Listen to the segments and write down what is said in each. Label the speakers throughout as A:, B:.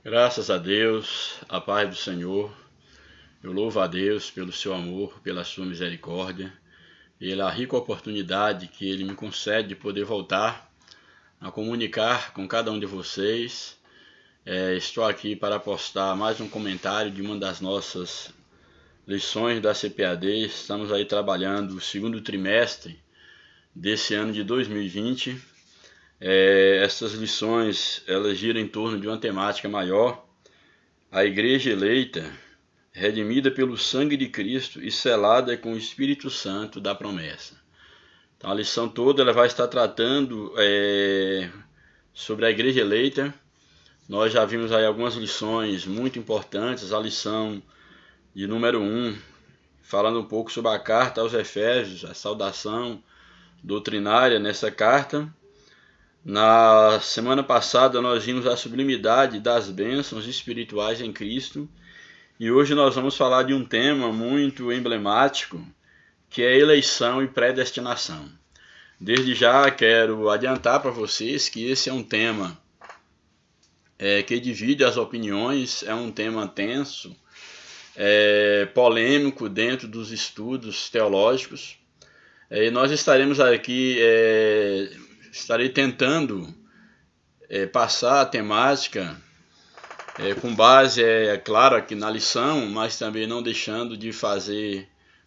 A: Graças a Deus, a paz do Senhor. Eu louvo a Deus pelo seu amor, pela sua misericórdia, pela rica oportunidade que Ele me concede de poder voltar a comunicar com cada um de vocês. Estou aqui para postar mais um comentário de uma das nossas lições da CPAD. Estamos aí trabalhando o segundo trimestre desse ano de 2020. Essas lições elas giram em torno de uma temática maior: a igreja eleita, redimida pelo sangue de Cristo e selada com o Espírito Santo da promessa. Então a lição toda ela vai estar tratando sobre a igreja eleita. Nós já vimos aí algumas lições muito importantes. A lição de número 1, falando um pouco sobre a carta aos Efésios, a saudação doutrinária nessa carta. Na semana passada nós vimos a sublimidade das bênçãos espirituais em Cristo. E hoje nós vamos falar de um tema muito emblemático, que é eleição e predestinação. Desde já quero adiantar para vocês que esse é um tema que divide as opiniões, é um tema tenso, polêmico dentro dos estudos teológicos. E nós estaremos aqui, estarei tentando passar a temática com base, claro, aqui na lição, mas também não deixando de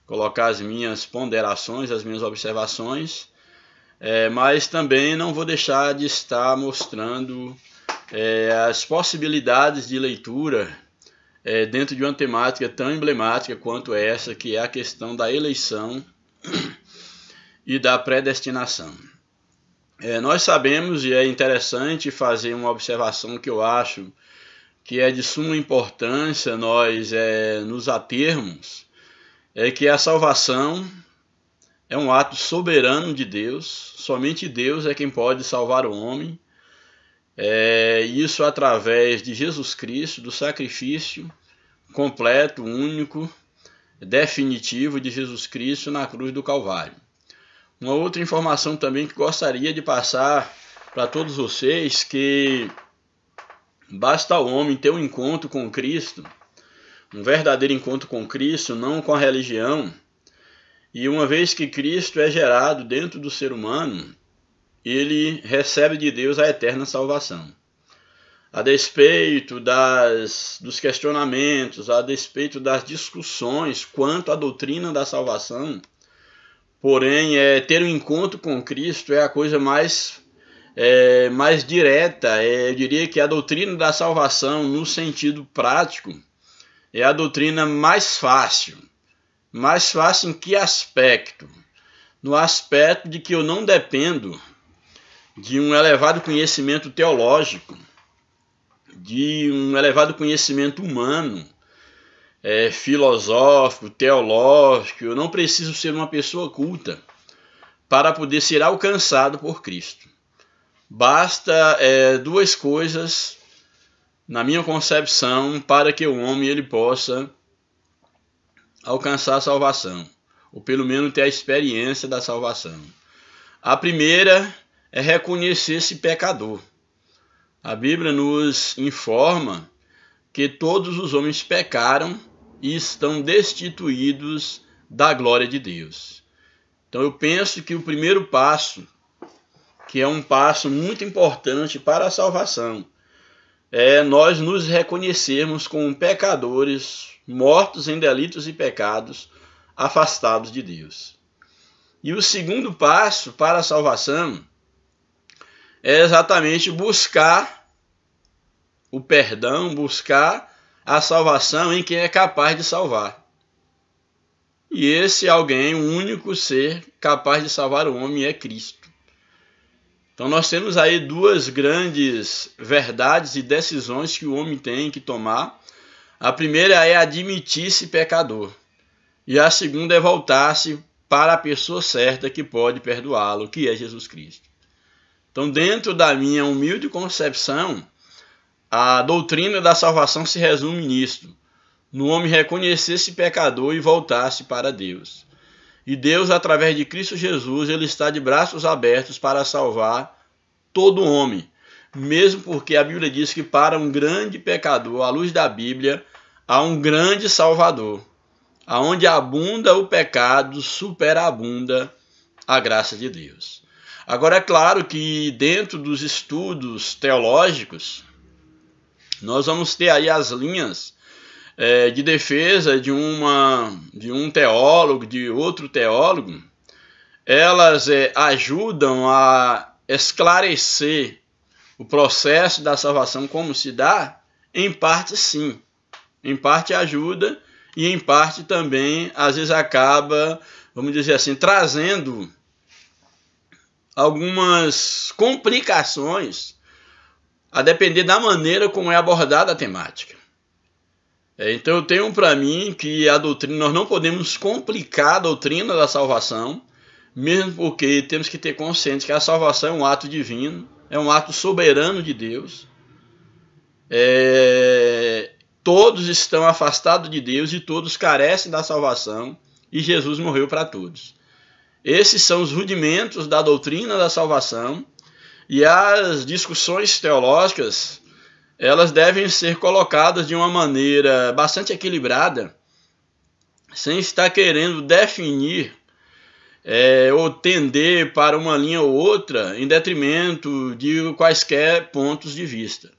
A: colocar as minhas ponderações, as minhas observações, mas também não vou deixar de estar mostrando as possibilidades de leitura dentro de uma temática tão emblemática quanto essa, que é a questão da eleição e da predestinação. Nós sabemos, e é interessante fazer uma observação que eu acho que é de suma importância nós nos atermos, que a salvação é um ato soberano de Deus. Somente Deus é quem pode salvar o homem, isso através de Jesus Cristo, do sacrifício completo, único, definitivo de Jesus Cristo na cruz do Calvário. Uma outra informação também que gostaria de passar para todos vocês, que basta ao homem ter um encontro com Cristo, um verdadeiro encontro com Cristo, não com a religião, e uma vez que Cristo é gerado dentro do ser humano, ele recebe de Deus a eterna salvação. A despeito dos questionamentos, a despeito das discussões quanto à doutrina da salvação, porém, ter um encontro com Cristo é a coisa mais direta. Eu diria que a doutrina da salvação, no sentido prático, é a doutrina mais fácil. Mais fácil em que aspecto? No aspecto de que eu não dependo de um elevado conhecimento teológico, de um elevado conhecimento humano, filosófico, teológico. Eu não preciso ser uma pessoa culta para poder ser alcançado por Cristo. Basta duas coisas, na minha concepção, para que o homem ele possa alcançar a salvação, ou pelo menos ter a experiência da salvação. A primeira é reconhecer-se pecador. A Bíblia nos informa que todos os homens pecaram e estão destituídos da glória de Deus. Então eu penso que o primeiro passo, que é um passo muito importante para a salvação, é nós nos reconhecermos como pecadores, mortos em delitos e pecados, afastados de Deus. E o segundo passo para a salvação é exatamente buscar o perdão, buscar a salvação em quem é capaz de salvar. E esse alguém, o único ser capaz de salvar o homem, é Cristo. Então nós temos aí duas grandes verdades e decisões que o homem tem que tomar. A primeira é admitir-se pecador. E a segunda é voltar-se para a pessoa certa que pode perdoá-lo, que é Jesus Cristo. Então, dentro da minha humilde concepção, a doutrina da salvação se resume nisto: no homem reconhecer-se pecador e voltar-se para Deus. E Deus, através de Cristo Jesus, ele está de braços abertos para salvar todo homem, mesmo porque a Bíblia diz que para um grande pecador, à luz da Bíblia, há um grande Salvador. Aonde abunda o pecado, superabunda a graça de Deus. Agora, é claro que dentro dos estudos teológicos, nós vamos ter aí as linhas de defesa de um teólogo, de outro teólogo. Elas ajudam a esclarecer o processo da salvação, como se dá. Em parte sim, em parte ajuda e em parte também às vezes acaba, vamos dizer assim, trazendo algumas complicações a depender da maneira como é abordada a temática. Então eu tenho para mim que a doutrina, nós não podemos complicar a doutrina da salvação, mesmo porque temos que ter consciência que a salvação é um ato divino, é um ato soberano de Deus. Todos estão afastados de Deus e todos carecem da salvação, e Jesus morreu para todos. Esses são os rudimentos da doutrina da salvação, e as discussões teológicas, elas devem ser colocadas de uma maneira bastante equilibrada, sem estar querendo definir ou tender para uma linha ou outra em detrimento de quaisquer pontos de vista.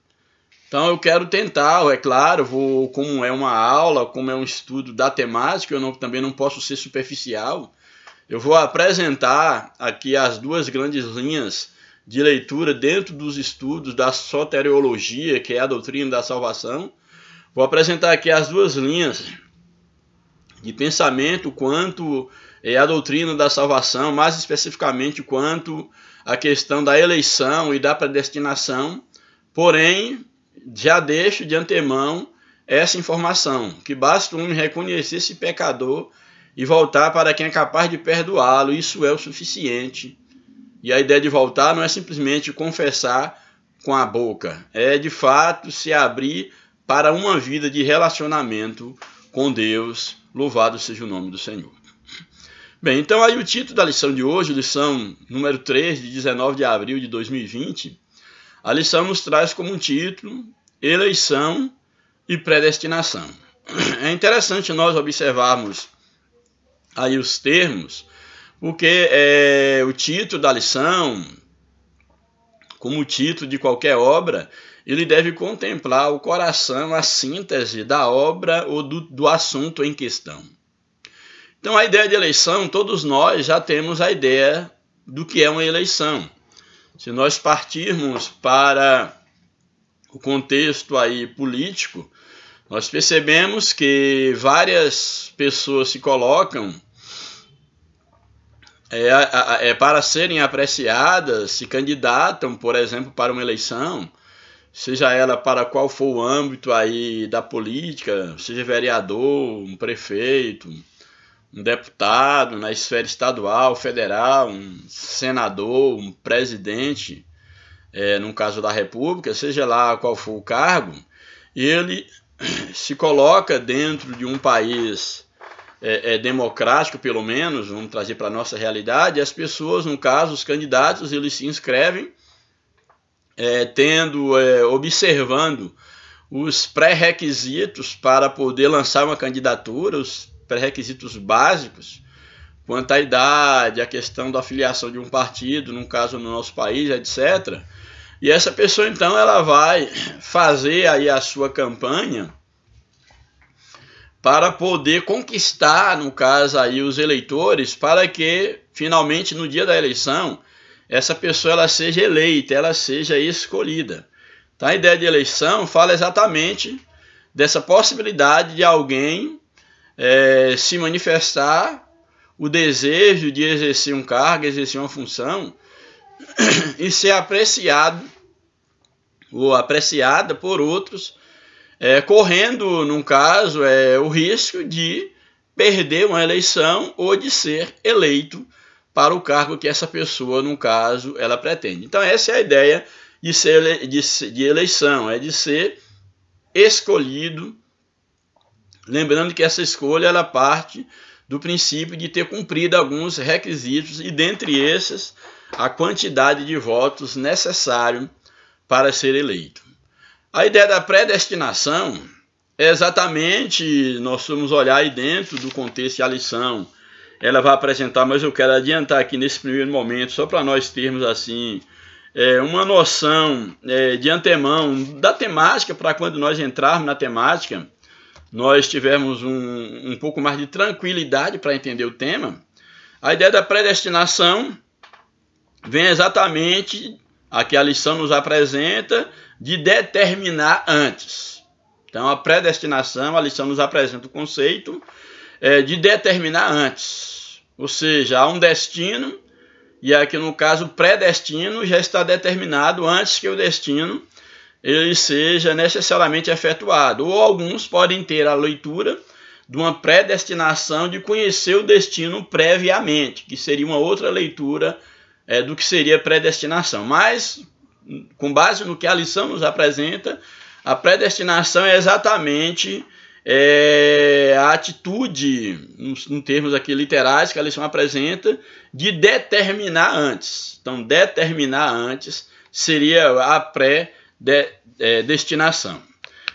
A: Então eu quero tentar, é claro, como é uma aula, como é um estudo da temática, eu também não posso ser superficial. Eu vou apresentar aqui as duas grandes linhas de leitura dentro dos estudos da soteriologia, que é a doutrina da salvação. Vou apresentar aqui as duas linhas de pensamento quanto a doutrina da salvação, mais especificamente quanto a questão da eleição e da predestinação. Porém, já deixo de antemão essa informação, que basta um reconhecer esse pecador e voltar para quem é capaz de perdoá-lo, isso é o suficiente. E a ideia de voltar não é simplesmente confessar com a boca, é de fato se abrir para uma vida de relacionamento com Deus. Louvado seja o nome do Senhor. Bem, então aí o título da lição de hoje, lição número 3, de 19 de abril de 2020, a lição nos traz como um título eleição e predestinação. É interessante nós observarmos aí os termos, porque o título da lição, como o título de qualquer obra, ele deve contemplar o coração, a síntese da obra ou do assunto em questão. Então a ideia de eleição, todos nós já temos a ideia do que é uma eleição. Se nós partirmos para o contexto aí político, nós percebemos que várias pessoas se colocam para serem apreciadas, se candidatam, por exemplo, para uma eleição, seja ela para qual for o âmbito aí da política, seja vereador, um prefeito, um deputado na esfera estadual, federal, um senador, um presidente, no caso da República, seja lá qual for o cargo, ele se coloca dentro de um país democrático, pelo menos, vamos trazer para a nossa realidade, as pessoas, no caso, os candidatos, eles se inscrevem observando os pré-requisitos para poder lançar uma candidatura, os pré-requisitos básicos, quanto à idade, a questão da filiação de um partido, no caso no nosso país, etc. E essa pessoa, então, ela vai fazer aí a sua campanha para poder conquistar, no caso aí, os eleitores, para que, finalmente, no dia da eleição, essa pessoa ela seja eleita, ela seja escolhida. Então, a ideia de eleição fala exatamente dessa possibilidade de alguém se manifestar o desejo de exercer um cargo, exercer uma função e ser apreciado ou apreciada por outros, correndo, num caso, o risco de perder uma eleição ou de ser eleito para o cargo que essa pessoa, no caso, ela pretende. Então essa é a ideia de eleição, de ser escolhido, lembrando que essa escolha ela parte do princípio de ter cumprido alguns requisitos e dentre esses a quantidade de votos necessário para ser eleito. A ideia da predestinação é exatamente, nós vamos olhar aí dentro do contexto que a lição ela vai apresentar, mas eu quero adiantar aqui nesse primeiro momento, só para nós termos assim uma noção de antemão da temática, para quando nós entrarmos na temática, nós tivermos um pouco mais de tranquilidade para entender o tema. A ideia da predestinação vem exatamente, aqui a lição nos apresenta, de determinar antes. Então, a predestinação, a lição nos apresenta o conceito de determinar antes. Ou seja, há um destino, e aqui no caso, o predestino já está determinado antes que o destino ele seja necessariamente efetuado. Ou alguns podem ter a leitura de uma predestinação de conhecer o destino previamente, que seria uma outra leitura do que seria predestinação. Mas, com base no que a lição nos apresenta, a predestinação é exatamente a atitude, em termos aqui literais, que a lição apresenta, de determinar antes. Então, determinar antes seria a predestinação.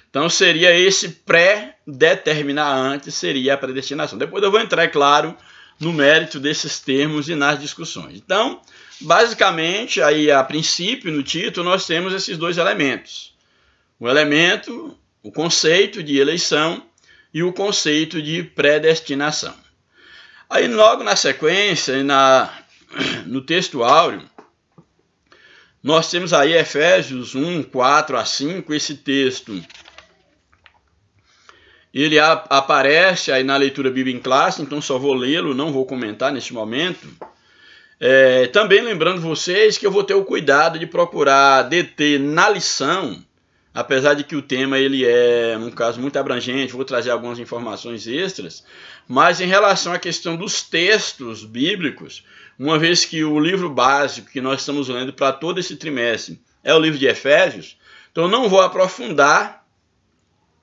A: Então, seria esse pré-determinar antes, seria a predestinação. Depois eu vou entrar, é claro, no mérito desses termos e nas discussões. Então, basicamente, aí a princípio, no título, nós temos esses dois elementos. O elemento, o conceito de eleição e o conceito de predestinação. Aí, logo na sequência, no texto áureo, nós temos aí Efésios 1, 4 a 5, esse texto. Ele aparece aí na leitura bíblica em classe, então só vou lê-lo, não vou comentar neste momento. Também lembrando vocês que eu vou ter o cuidado de procurar deter na lição, apesar de que o tema ele é, num caso, muito abrangente, vou trazer algumas informações extras, mas em relação à questão dos textos bíblicos, uma vez que o livro básico que nós estamos lendo para todo esse trimestre é o livro de Efésios, então eu não vou aprofundar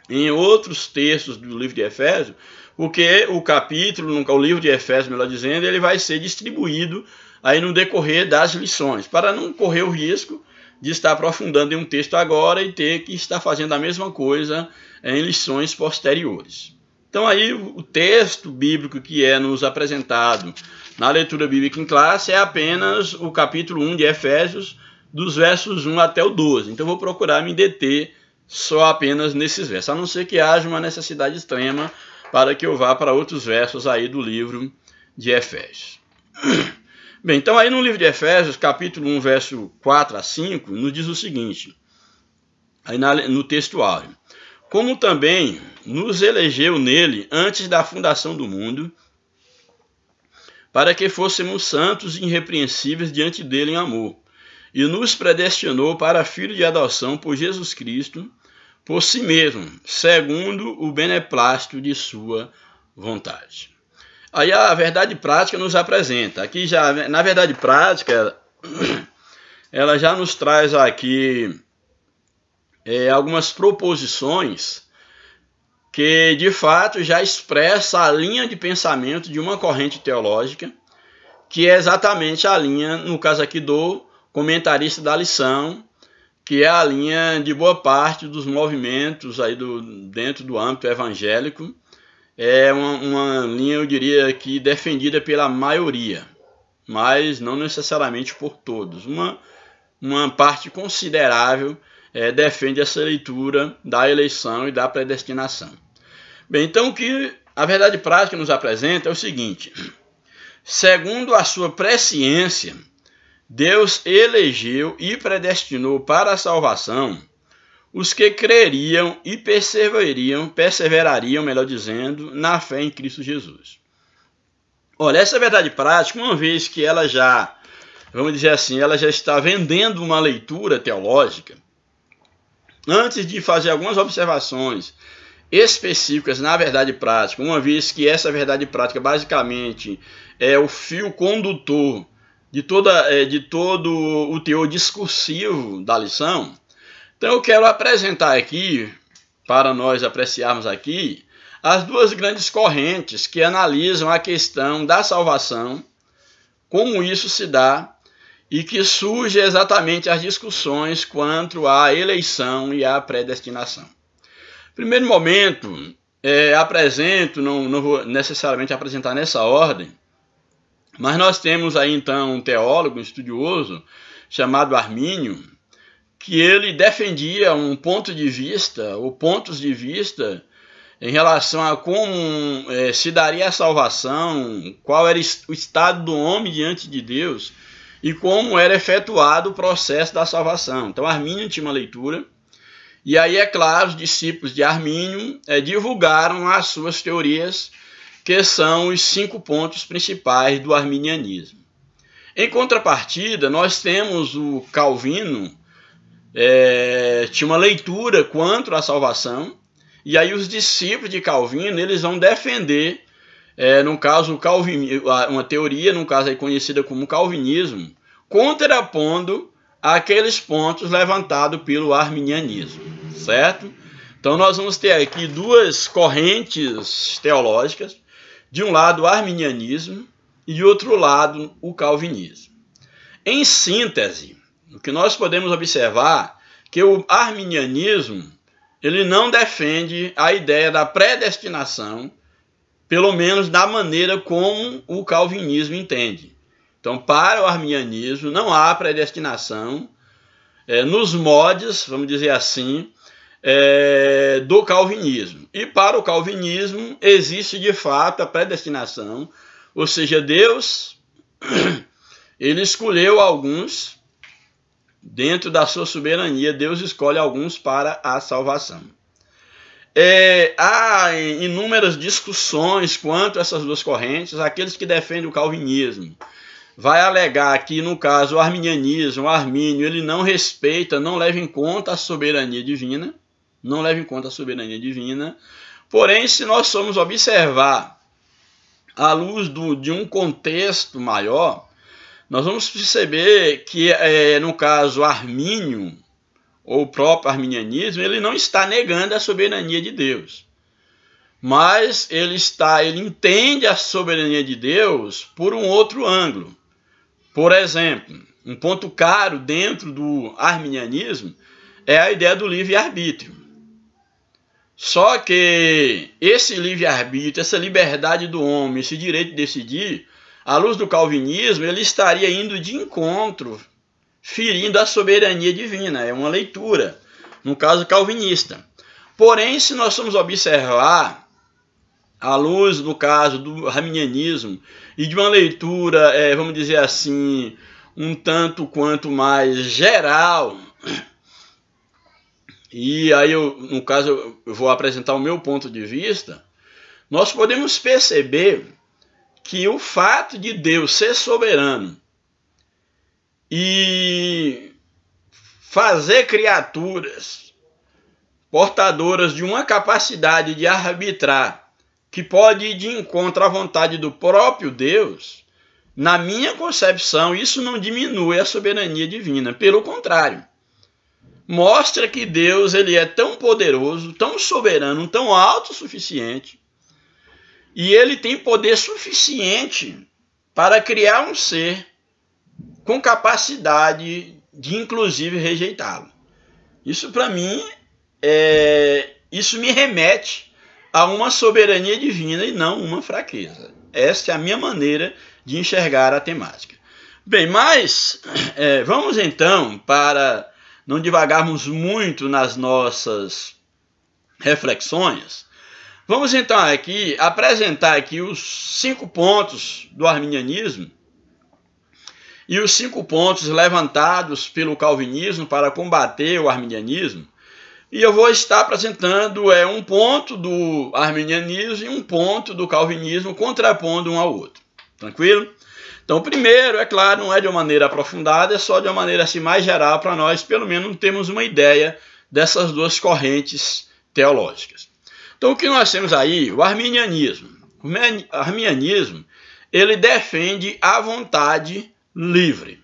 A: em outros textos do livro de Efésios, porque o capítulo, o livro de Efésios, melhor dizendo, ele vai ser distribuído aí no decorrer das lições, para não correr o risco de estar aprofundando em um texto agora e ter que estar fazendo a mesma coisa em lições posteriores. Então aí o texto bíblico que é nos apresentado na leitura bíblica em classe é apenas o capítulo 1 de Efésios, dos versos 1 até o 12. Então eu vou procurar me deter só apenas nesses versos, a não ser que haja uma necessidade extrema para que eu vá para outros versos aí do livro de Efésios. Bem, então aí no livro de Efésios, capítulo 1, verso 4 a 5, nos diz o seguinte, aí no texto áureo: como também nos elegeu nele antes da fundação do mundo, para que fôssemos santos e irrepreensíveis diante dele em amor, e nos predestinou para filho de adoção por Jesus Cristo, por si mesmo, segundo o beneplácito de sua vontade. Aí a verdade prática nos apresenta. Aqui já, na verdade prática, ela já nos traz aqui algumas proposições que de fato já expressa a linha de pensamento de uma corrente teológica, que é exatamente a linha, no caso aqui do comentarista da lição, que é a linha de boa parte dos movimentos aí dentro do âmbito evangélico. É uma linha, eu diria, que defendida pela maioria, mas não necessariamente por todos. Uma parte considerável defende essa leitura da eleição e da predestinação. Bem, então o que a verdade prática nos apresenta é o seguinte: segundo a sua presciência, Deus elegeu e predestinou para a salvação os que creriam e perseverariam, melhor dizendo, na fé em Cristo Jesus. Olha, essa verdade prática, uma vez que ela já, vamos dizer assim, ela já está vendendo uma leitura teológica, antes de fazer algumas observações específicas na verdade prática, uma vez que essa verdade prática basicamente é o fio condutor de todo o teor discursivo da lição, então eu quero apresentar aqui, para nós apreciarmos aqui, as duas grandes correntes que analisam a questão da salvação, como isso se dá, e que surge exatamente as discussões quanto à eleição e à predestinação. Primeiro momento, apresento, não vou necessariamente apresentar nessa ordem, mas nós temos aí então um teólogo, um estudioso, chamado Armínio, que ele defendia um ponto de vista, ou pontos de vista, em relação a como se daria a salvação, qual era o estado do homem diante de Deus e como era efetuado o processo da salvação. Então Armínio tinha uma leitura, e aí, é claro, os discípulos de Armínio divulgaram as suas teorias, que são os 5 pontos principais do arminianismo. Em contrapartida, nós temos o Calvino, tinha uma leitura quanto à salvação, e aí os discípulos de Calvino eles vão defender, no caso, uma teoria, no caso aí conhecida como calvinismo, contrapondo aqueles pontos levantados pelo arminianismo, certo? Então nós vamos ter aqui 2 correntes teológicas, de um lado o arminianismo e de outro lado o calvinismo. Em síntese, o que nós podemos observar é que o arminianismo ele não defende a ideia da predestinação, pelo menos da maneira como o calvinismo entende. Então, para o arminianismo, não há predestinação nos moldes, vamos dizer assim, do calvinismo. E para o calvinismo, existe de fato a predestinação, ou seja, Deus ele escolheu alguns, dentro da sua soberania, Deus escolhe alguns para a salvação. Há inúmeras discussões quanto a essas 2 correntes. Aqueles que defendem o calvinismo vai alegar que, no caso, o arminianismo, o Armínio, ele não respeita, não leva em conta a soberania divina, Porém, se nós formos observar à luz de um contexto maior, nós vamos perceber que, no caso, Armínio, ou o próprio arminianismo, ele não está negando a soberania de Deus. Mas ele entende a soberania de Deus por um outro ângulo. Por exemplo, um ponto caro dentro do arminianismo é a ideia do livre-arbítrio. Só que esse livre-arbítrio, essa liberdade do homem, esse direito de decidir, à luz do calvinismo, ele estaria indo de encontro, ferindo a soberania divina. É uma leitura, no caso calvinista. Porém, se nós formos observar, à luz, no caso do arminianismo, e de uma leitura, vamos dizer assim, um tanto quanto mais geral, e aí, no caso, eu vou apresentar o meu ponto de vista, nós podemos perceber que o fato de Deus ser soberano e fazer criaturas portadoras de uma capacidade de arbitrar que pode ir de encontro à vontade do próprio Deus, na minha concepção, isso não diminui a soberania divina. Pelo contrário, mostra que Deus ele é tão poderoso, tão soberano, tão autossuficiente, e ele tem poder suficiente para criar um ser com capacidade de, inclusive, rejeitá-lo. Isso, para mim, isso me remete a uma soberania divina e não uma fraqueza. Essa é a minha maneira de enxergar a temática. Bem, mas vamos então, para não divagarmos muito nas nossas reflexões, vamos então aqui apresentar aqui os 5 pontos do arminianismo e os 5 pontos levantados pelo calvinismo para combater o arminianismo. E eu vou estar apresentando um ponto do arminianismo e um ponto do calvinismo, contrapondo um ao outro. Tranquilo? Então, o primeiro, é claro, não é de uma maneira aprofundada, é só de uma maneira assim, mais geral para nós, pelo menos termos uma ideia dessas 2 correntes teológicas. Então, o que nós temos aí? O arminianismo. O arminianismo, ele defende a vontade livre.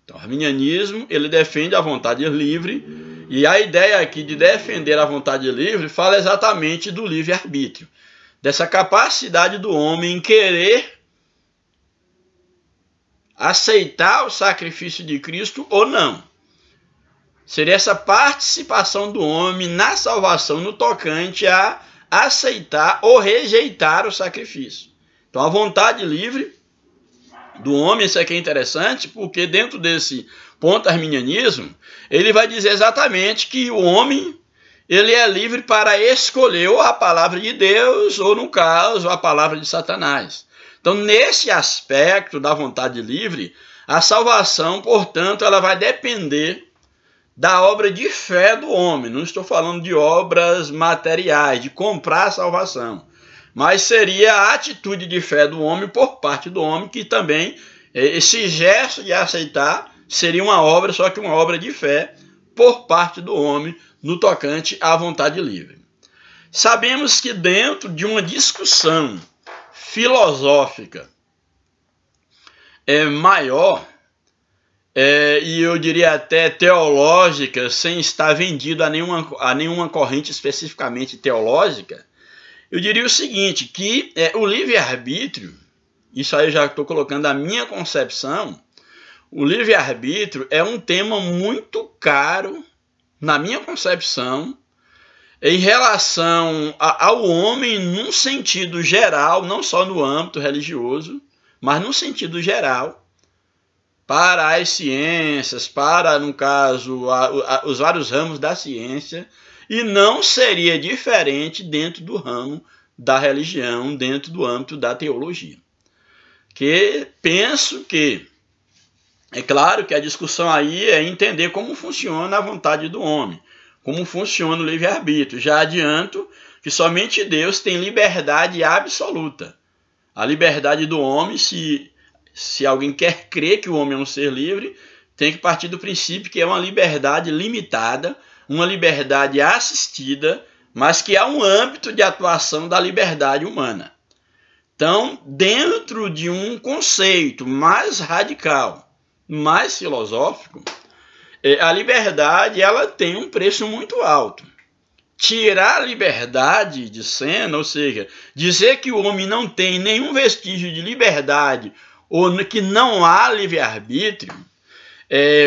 A: Então, o arminianismo, ele defende a vontade livre. E a ideia aqui de defender a vontade livre fala exatamente do livre-arbítrio, dessa capacidade do homem em querer aceitar o sacrifício de Cristo ou não. Seria essa participação do homem na salvação no tocante a aceitar ou rejeitar o sacrifício. Então, a vontade livre do homem, isso aqui é interessante, porque dentro desse ponto arminianismo, ele vai dizer exatamente que o homem ele é livre para escolher ou a palavra de Deus, ou no caso, a palavra de Satanás. Então, nesse aspecto da vontade livre, a salvação, portanto, ela vai depender da obra de fé do homem. Não estou falando de obras materiais, de comprar a salvação. Mas seria a atitude de fé do homem por parte do homem, que também, esse gesto de aceitar, seria uma obra, só que uma obra de fé por parte do homem, no tocante à vontade livre. Sabemos que dentro de uma discussão filosófica maior, e eu diria até teológica, sem estar vendido a nenhuma corrente especificamente teológica, eu diria o seguinte, que o livre-arbítrio, isso aí eu já estou colocando a minha concepção, o livre-arbítrio é um tema muito caro, na minha concepção, em relação ao homem num sentido geral, não só no âmbito religioso, mas no sentido geral, para as ciências, para, no caso, os vários ramos da ciência, e não seria diferente dentro do ramo da religião, dentro do âmbito da teologia. Que penso que, é claro que a discussão aí é entender como funciona a vontade do homem, como funciona o livre-arbítrio. Já adianto que somente Deus tem liberdade absoluta. A liberdade do homem, se alguém quer crer que o homem é um ser livre, tem que partir do princípio que é uma liberdade limitada, uma liberdade assistida, mas que há um âmbito de atuação da liberdade humana. Então, dentro de um conceito mais radical, mais filosófico, a liberdade ela tem um preço muito alto. Tirar a liberdade de cena, ou seja, dizer que o homem não tem nenhum vestígio de liberdade ou que não há livre-arbítrio,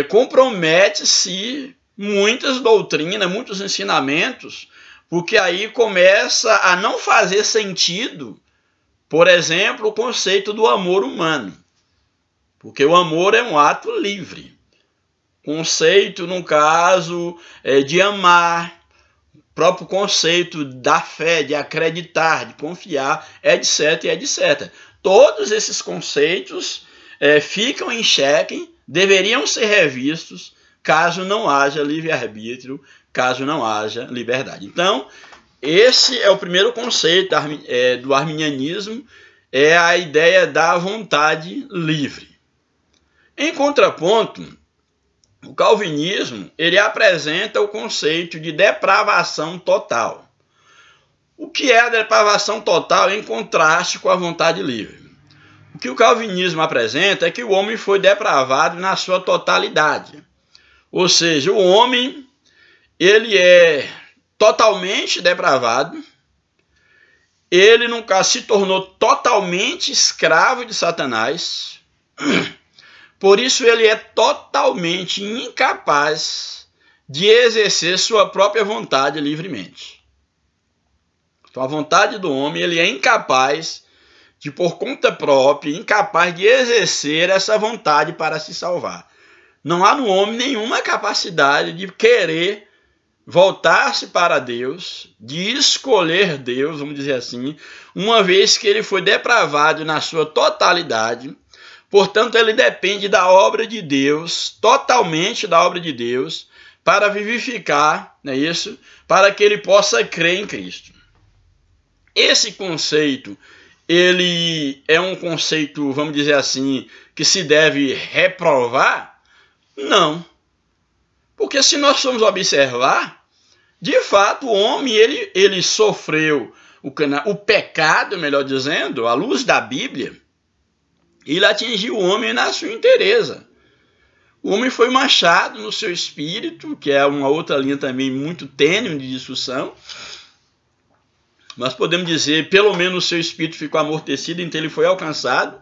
A: compromete-se muitas doutrinas, muitos ensinamentos, porque aí começa a não fazer sentido, por exemplo, o conceito do amor humano. Porque o amor é um ato livre. Conceito, no caso, de amar, próprio conceito da fé, de acreditar, de confiar, etc, etc. Todos esses conceitos ficam em xeque, deveriam ser revistos, caso não haja livre-arbítrio, caso não haja liberdade. Então, esse é o primeiro conceito do arminianismo, é a ideia da vontade livre. Em contraponto, o calvinismo ele apresenta o conceito de depravação total. O que é a depravação total em contraste com a vontade livre? O que o calvinismo apresenta é que o homem foi depravado na sua totalidade. Ou seja, o homem ele é totalmente depravado, ele nunca se tornou totalmente escravo de Satanás. Por isso ele é totalmente incapaz de exercer sua própria vontade livremente. Então a vontade do homem ele é incapaz de, por conta própria, incapaz de exercer essa vontade para se salvar. Não há no homem nenhuma capacidade de querer voltar-se para Deus, de escolher Deus, vamos dizer assim, uma vez que ele foi depravado na sua totalidade. Portanto, ele depende da obra de Deus, totalmente da obra de Deus, para vivificar, não é isso? Para que ele possa crer em Cristo. Esse conceito, ele é um conceito, vamos dizer assim, que se deve reprovar? Não. Porque se nós formos observar, de fato, o homem, ele sofreu o pecado, melhor dizendo, à luz da Bíblia, ele atingiu o homem na sua inteireza. O homem foi manchado no seu espírito, que é uma outra linha também muito tênue de discussão. Nós podemos dizer, pelo menos o seu espírito ficou amortecido, então ele foi alcançado.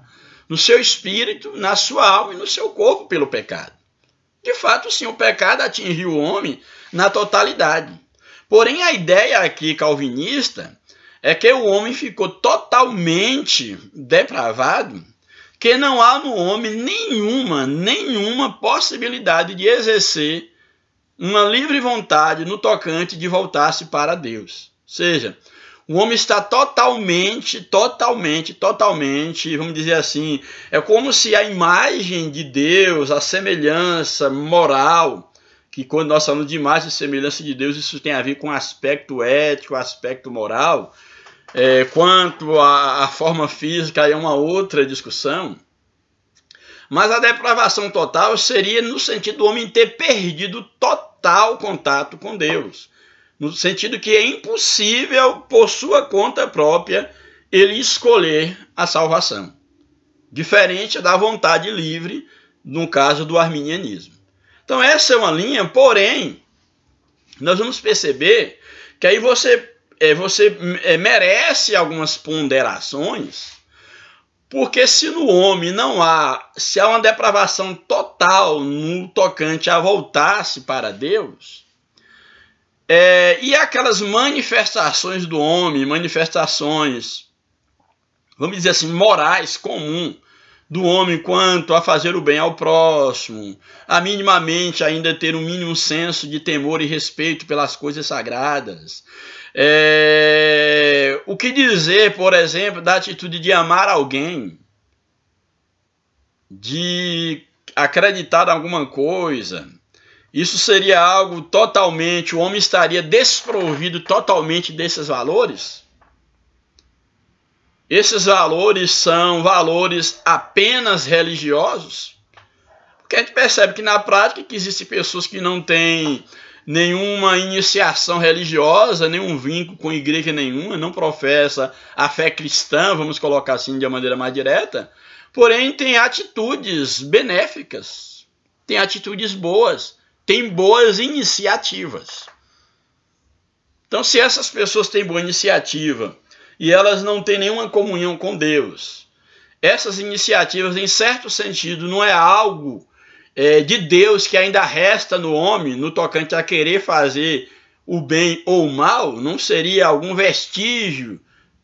A: no seu espírito, na sua alma e no seu corpo pelo pecado. De fato, sim, o pecado atingiu o homem na totalidade. Porém, a ideia aqui calvinista é que o homem ficou totalmente depravado, que não há no homem nenhuma possibilidade de exercer uma livre vontade no tocante de voltar-se para Deus. Ou seja, o homem está totalmente, vamos dizer assim, é como se a imagem de Deus, a semelhança moral, que quando nós falamos de imagem e semelhança de Deus, isso tem a ver com aspecto ético, aspecto moral. Quanto à forma física, aí é uma outra discussão. Mas a depravação total seria no sentido do homem ter perdido total contato com Deus. No sentido que é impossível, por sua conta própria, ele escolher a salvação. Diferente da vontade livre, no caso do arminianismo. Então essa é uma linha, porém, nós vamos perceber que aí você merece algumas ponderações, porque se no homem se há uma depravação total no tocante a voltar-se para Deus, e aquelas manifestações do homem, manifestações, vamos dizer assim, morais comum do homem quanto a fazer o bem ao próximo, a minimamente ainda ter um mínimo senso de temor e respeito pelas coisas sagradas. O que dizer, por exemplo, da atitude de amar alguém, de acreditar em alguma coisa? Isso seria algo totalmente, o homem estaria desprovido totalmente desses valores? Esses valores são valores apenas religiosos? Porque a gente percebe que na prática que existem pessoas que não têm nenhuma iniciação religiosa, nenhum vínculo com igreja nenhuma, não professa a fé cristã, vamos colocar assim de uma maneira mais direta, porém tem atitudes benéficas, tem atitudes boas, tem boas iniciativas. Então, se essas pessoas têm boa iniciativa e elas não têm nenhuma comunhão com Deus, essas iniciativas, em certo sentido, não é algo de Deus que ainda resta no homem, no tocante a querer fazer o bem ou o mal, não seria algum vestígio,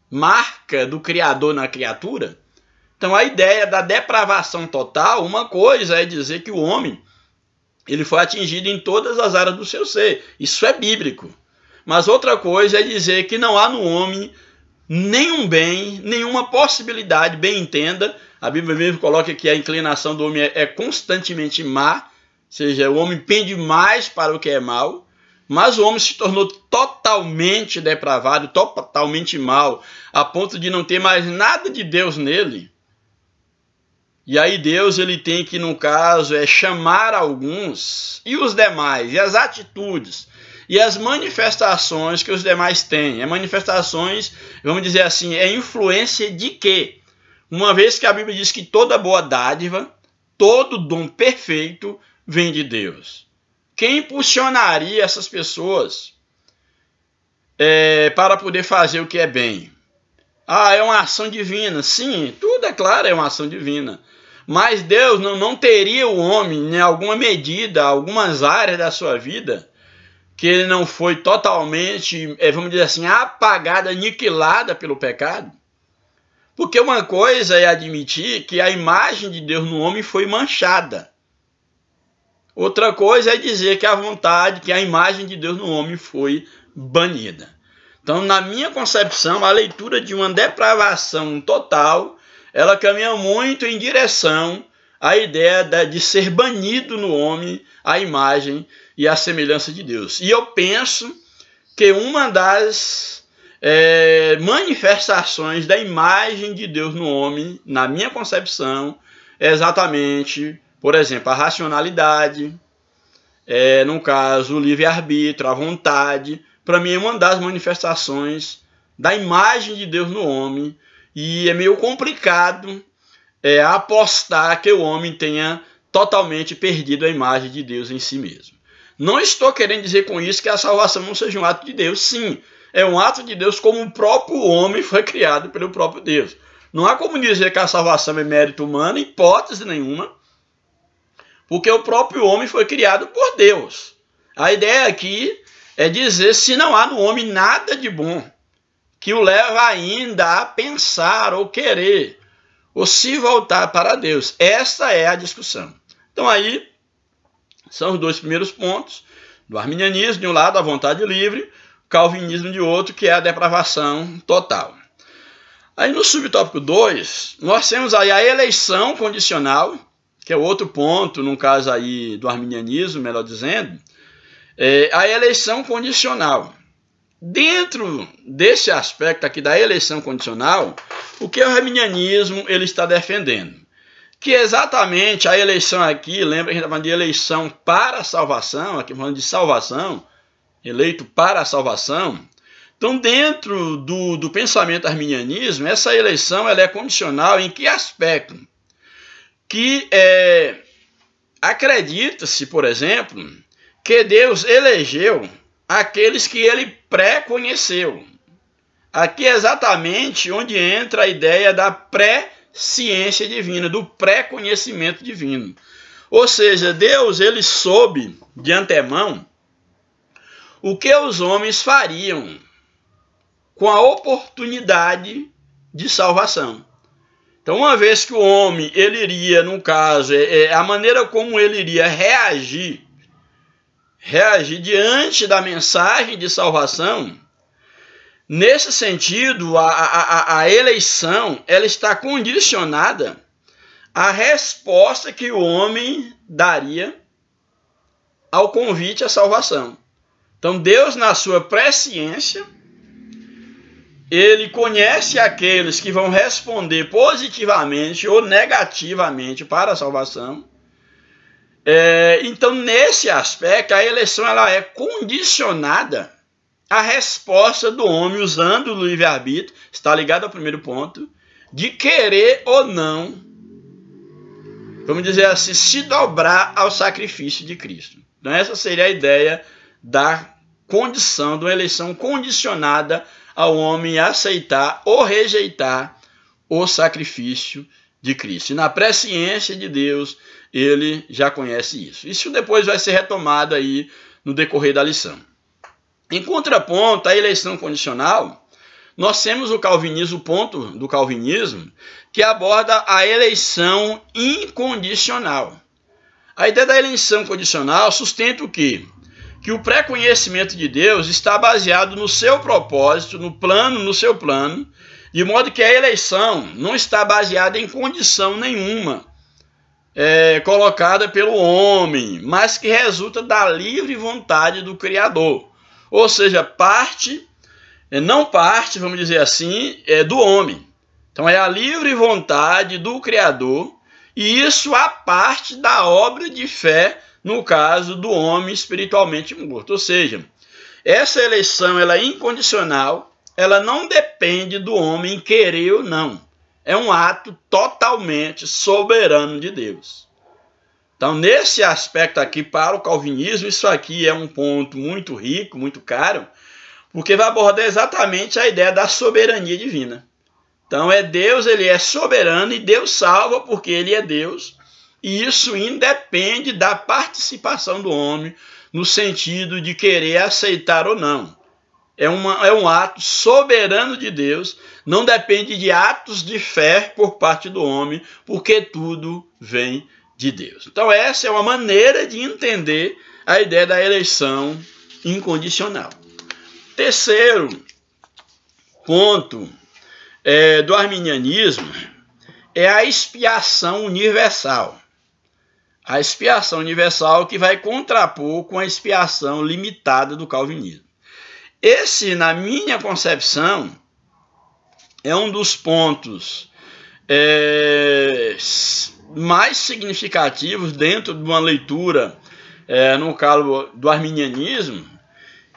A: marca do Criador na criatura? Então a ideia da depravação total, uma coisa é dizer que o homem ele foi atingido em todas as áreas do seu ser, isso é bíblico. Mas outra coisa é dizer que não há no homem nenhum bem, nenhuma possibilidade, bem entenda, a Bíblia mesmo coloca que a inclinação do homem é constantemente má, ou seja, o homem pende mais para o que é mal, mas o homem se tornou totalmente depravado, totalmente mal, a ponto de não ter mais nada de Deus nele. E aí Deus ele tem que, no caso, chamar alguns e os demais, e as atitudes, e as manifestações que os demais têm. Manifestações, vamos dizer assim, influência de quê? Uma vez que a Bíblia diz que toda boa dádiva, todo dom perfeito vem de Deus. Quem impulsionaria essas pessoas para poder fazer o que é bem? É uma ação divina. Sim, tudo é claro, é uma ação divina. Mas Deus não teria o homem, em alguma medida, algumas áreas da sua vida, que ele não foi totalmente, vamos dizer assim, apagada, aniquilada pelo pecado. Porque uma coisa é admitir que a imagem de Deus no homem foi manchada. Outra coisa é dizer que a imagem de Deus no homem foi banida. Então, na minha concepção, a leitura de uma depravação total, ela caminha muito em direção à ideia de ser banido no homem a imagem e a semelhança de Deus. E eu penso que uma das manifestações da imagem de Deus no homem, na minha concepção, é exatamente, por exemplo, a racionalidade, no caso, o livre-arbítrio, a vontade. Para mim é uma das manifestações da imagem de Deus no homem, e é meio complicado apostar que o homem tenha totalmente perdido a imagem de Deus em si mesmo. Não estou querendo dizer com isso que a salvação não seja um ato de Deus. Sim, é um ato de Deus como o próprio homem foi criado pelo próprio Deus. Não há como dizer que a salvação é mérito humano, hipótese nenhuma, porque o próprio homem foi criado por Deus. A ideia aqui é dizer se não há no homem nada de bom que o leva ainda a pensar ou querer ou se voltar para Deus. Essa é a discussão. Então aí são os dois primeiros pontos, do arminianismo de um lado, a vontade livre, o calvinismo de outro, que é a depravação total. Aí no subtópico 2, nós temos aí a eleição condicional, que é outro ponto, no caso aí do arminianismo, melhor dizendo, a eleição condicional. Dentro desse aspecto aqui da eleição condicional, o que o arminianismo ele está defendendo? Que exatamente a eleição aqui, lembra que a gente está falando de eleição para a salvação, aqui falando de salvação, eleito para a salvação. Então, dentro do pensamento arminianismo, essa eleição ela é condicional em que aspecto? Que acredita-se, por exemplo, que Deus elegeu aqueles que ele pré-conheceu. Aqui é exatamente onde entra a ideia da pré-ciência divina, do pré-conhecimento divino. Ou seja, Deus ele soube de antemão o que os homens fariam com a oportunidade de salvação. Então, uma vez que o homem ele iria, no caso, a maneira como ele iria reagir diante da mensagem de salvação, nesse sentido, a eleição ela está condicionada à resposta que o homem daria ao convite à salvação. Então, Deus, na sua presciência, ele conhece aqueles que vão responder positivamente ou negativamente para a salvação. Então, nesse aspecto, a eleição ela é condicionada à resposta do homem, usando o livre-arbítrio, está ligado ao primeiro ponto, de querer ou não, vamos dizer assim, se dobrar ao sacrifício de Cristo. Então, essa seria a ideia da condição, de uma eleição condicionada ao homem aceitar ou rejeitar o sacrifício de Cristo. E na presciência de Deus, ele já conhece isso. Isso depois vai ser retomado aí no decorrer da lição. Em contraponto à eleição condicional, nós temos o calvinismo, o ponto do calvinismo, que aborda a eleição incondicional. A ideia da eleição condicional sustenta o quê? Que o pré-conhecimento de Deus está baseado no seu propósito, no seu plano, de modo que a eleição não está baseada em condição nenhuma colocada pelo homem, mas que resulta da livre vontade do Criador. Ou seja, não parte, vamos dizer assim, do homem. Então é a livre vontade do Criador, e isso a parte da obra de fé, no caso do homem espiritualmente morto. Ou seja, essa eleição ela é incondicional, ela não depende do homem querer ou não. É um ato totalmente soberano de Deus. Então, nesse aspecto aqui, para o calvinismo, isso aqui é um ponto muito rico, muito caro, porque vai abordar exatamente a ideia da soberania divina. Então, Deus, ele é soberano e Deus salva porque ele é Deus. E isso independe da participação do homem, no sentido de querer aceitar ou não. É um ato soberano de Deus, não depende de atos de fé por parte do homem, porque tudo vem de Deus. Então essa é uma maneira de entender a ideia da eleição incondicional. Terceiro ponto do arminianismo é a expiação universal. A expiação universal que vai contrapor com a expiação limitada do calvinismo. Esse, na minha concepção, é um dos pontos mais significativos dentro de uma leitura, no caso do arminianismo,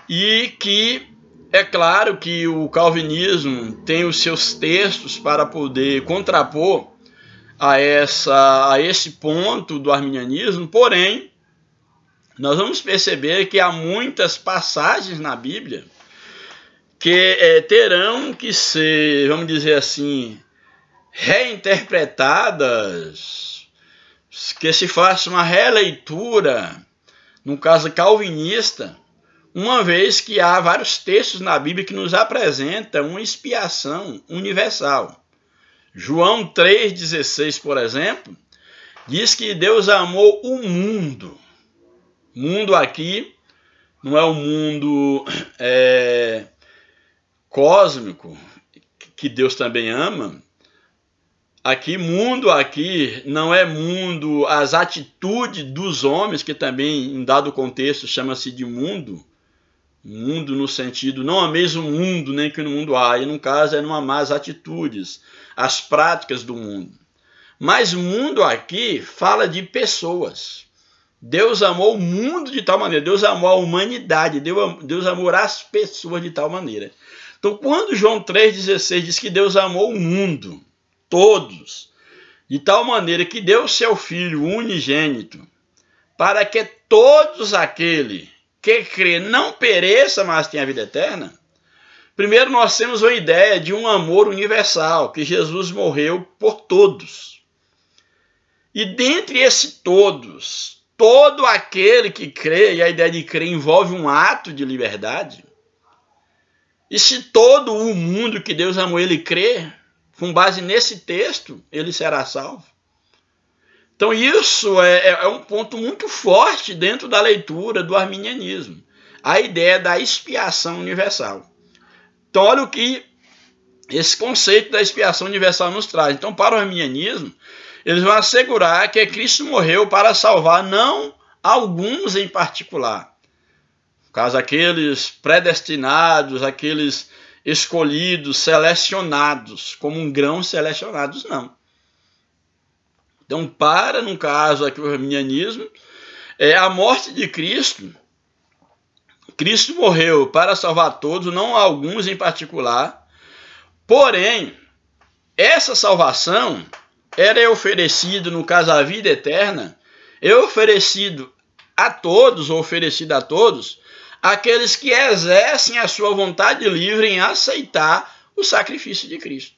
A: e que é claro que o calvinismo tem os seus textos para poder contrapor a esse ponto do arminianismo, porém, nós vamos perceber que há muitas passagens na Bíblia que terão que ser, vamos dizer assim, reinterpretadas, que se faça uma releitura, no caso calvinista, uma vez que há vários textos na Bíblia que nos apresentam uma expiação universal. João 3,16, por exemplo, diz que Deus amou o mundo. Mundo aqui não é o mundo cósmico, que Deus também ama. Aqui, mundo aqui não é mundo, as atitudes dos homens, que também em dado contexto chama-se de mundo. Mundo no sentido, não é mesmo mundo, nem que no mundo há, e no caso é numa más atitudes, as práticas do mundo. Mas mundo aqui fala de pessoas. Deus amou o mundo de tal maneira, Deus amou a humanidade, Deus amou as pessoas de tal maneira. Então, quando João 3,16 diz que Deus amou o mundo, todos, de tal maneira que deu seu Filho unigênito, para que todos aqueles que crê não pereça, mas tenha a vida eterna. Primeiro nós temos uma ideia de um amor universal, que Jesus morreu por todos. E dentre esses todos, todo aquele que crê, e a ideia de crer envolve um ato de liberdade, e se todo o mundo que Deus amou ele crê, com base nesse texto, ele será salvo. Então isso é um ponto muito forte dentro da leitura do arminianismo, a ideia da expiação universal. Então olha o que esse conceito da expiação universal nos traz. Então para o arminianismo, eles vão assegurar que Cristo morreu para salvar não alguns em particular, no caso aqueles predestinados, aqueles escolhidos, selecionados, como um grão selecionados, não. Então, no caso aqui o arminianismo, a morte de Cristo, Cristo morreu para salvar todos, não alguns em particular, porém, essa salvação era oferecida, no caso a vida eterna, é oferecido a todos, ou oferecida a todos, aqueles que exercem a sua vontade livre em aceitar o sacrifício de Cristo.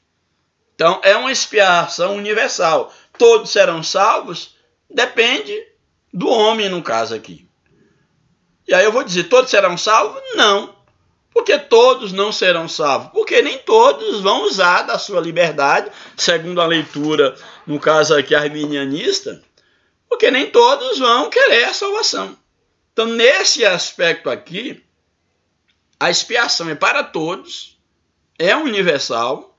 A: Então, é uma expiação universal. Todos serão salvos? Depende do homem, no caso aqui. E aí eu vou dizer, todos serão salvos? Não. Porque todos não serão salvos. Porque nem todos vão usar da sua liberdade, segundo a leitura, no caso aqui arminianista, porque nem todos vão querer a salvação. Então, nesse aspecto aqui, a expiação é para todos, é universal,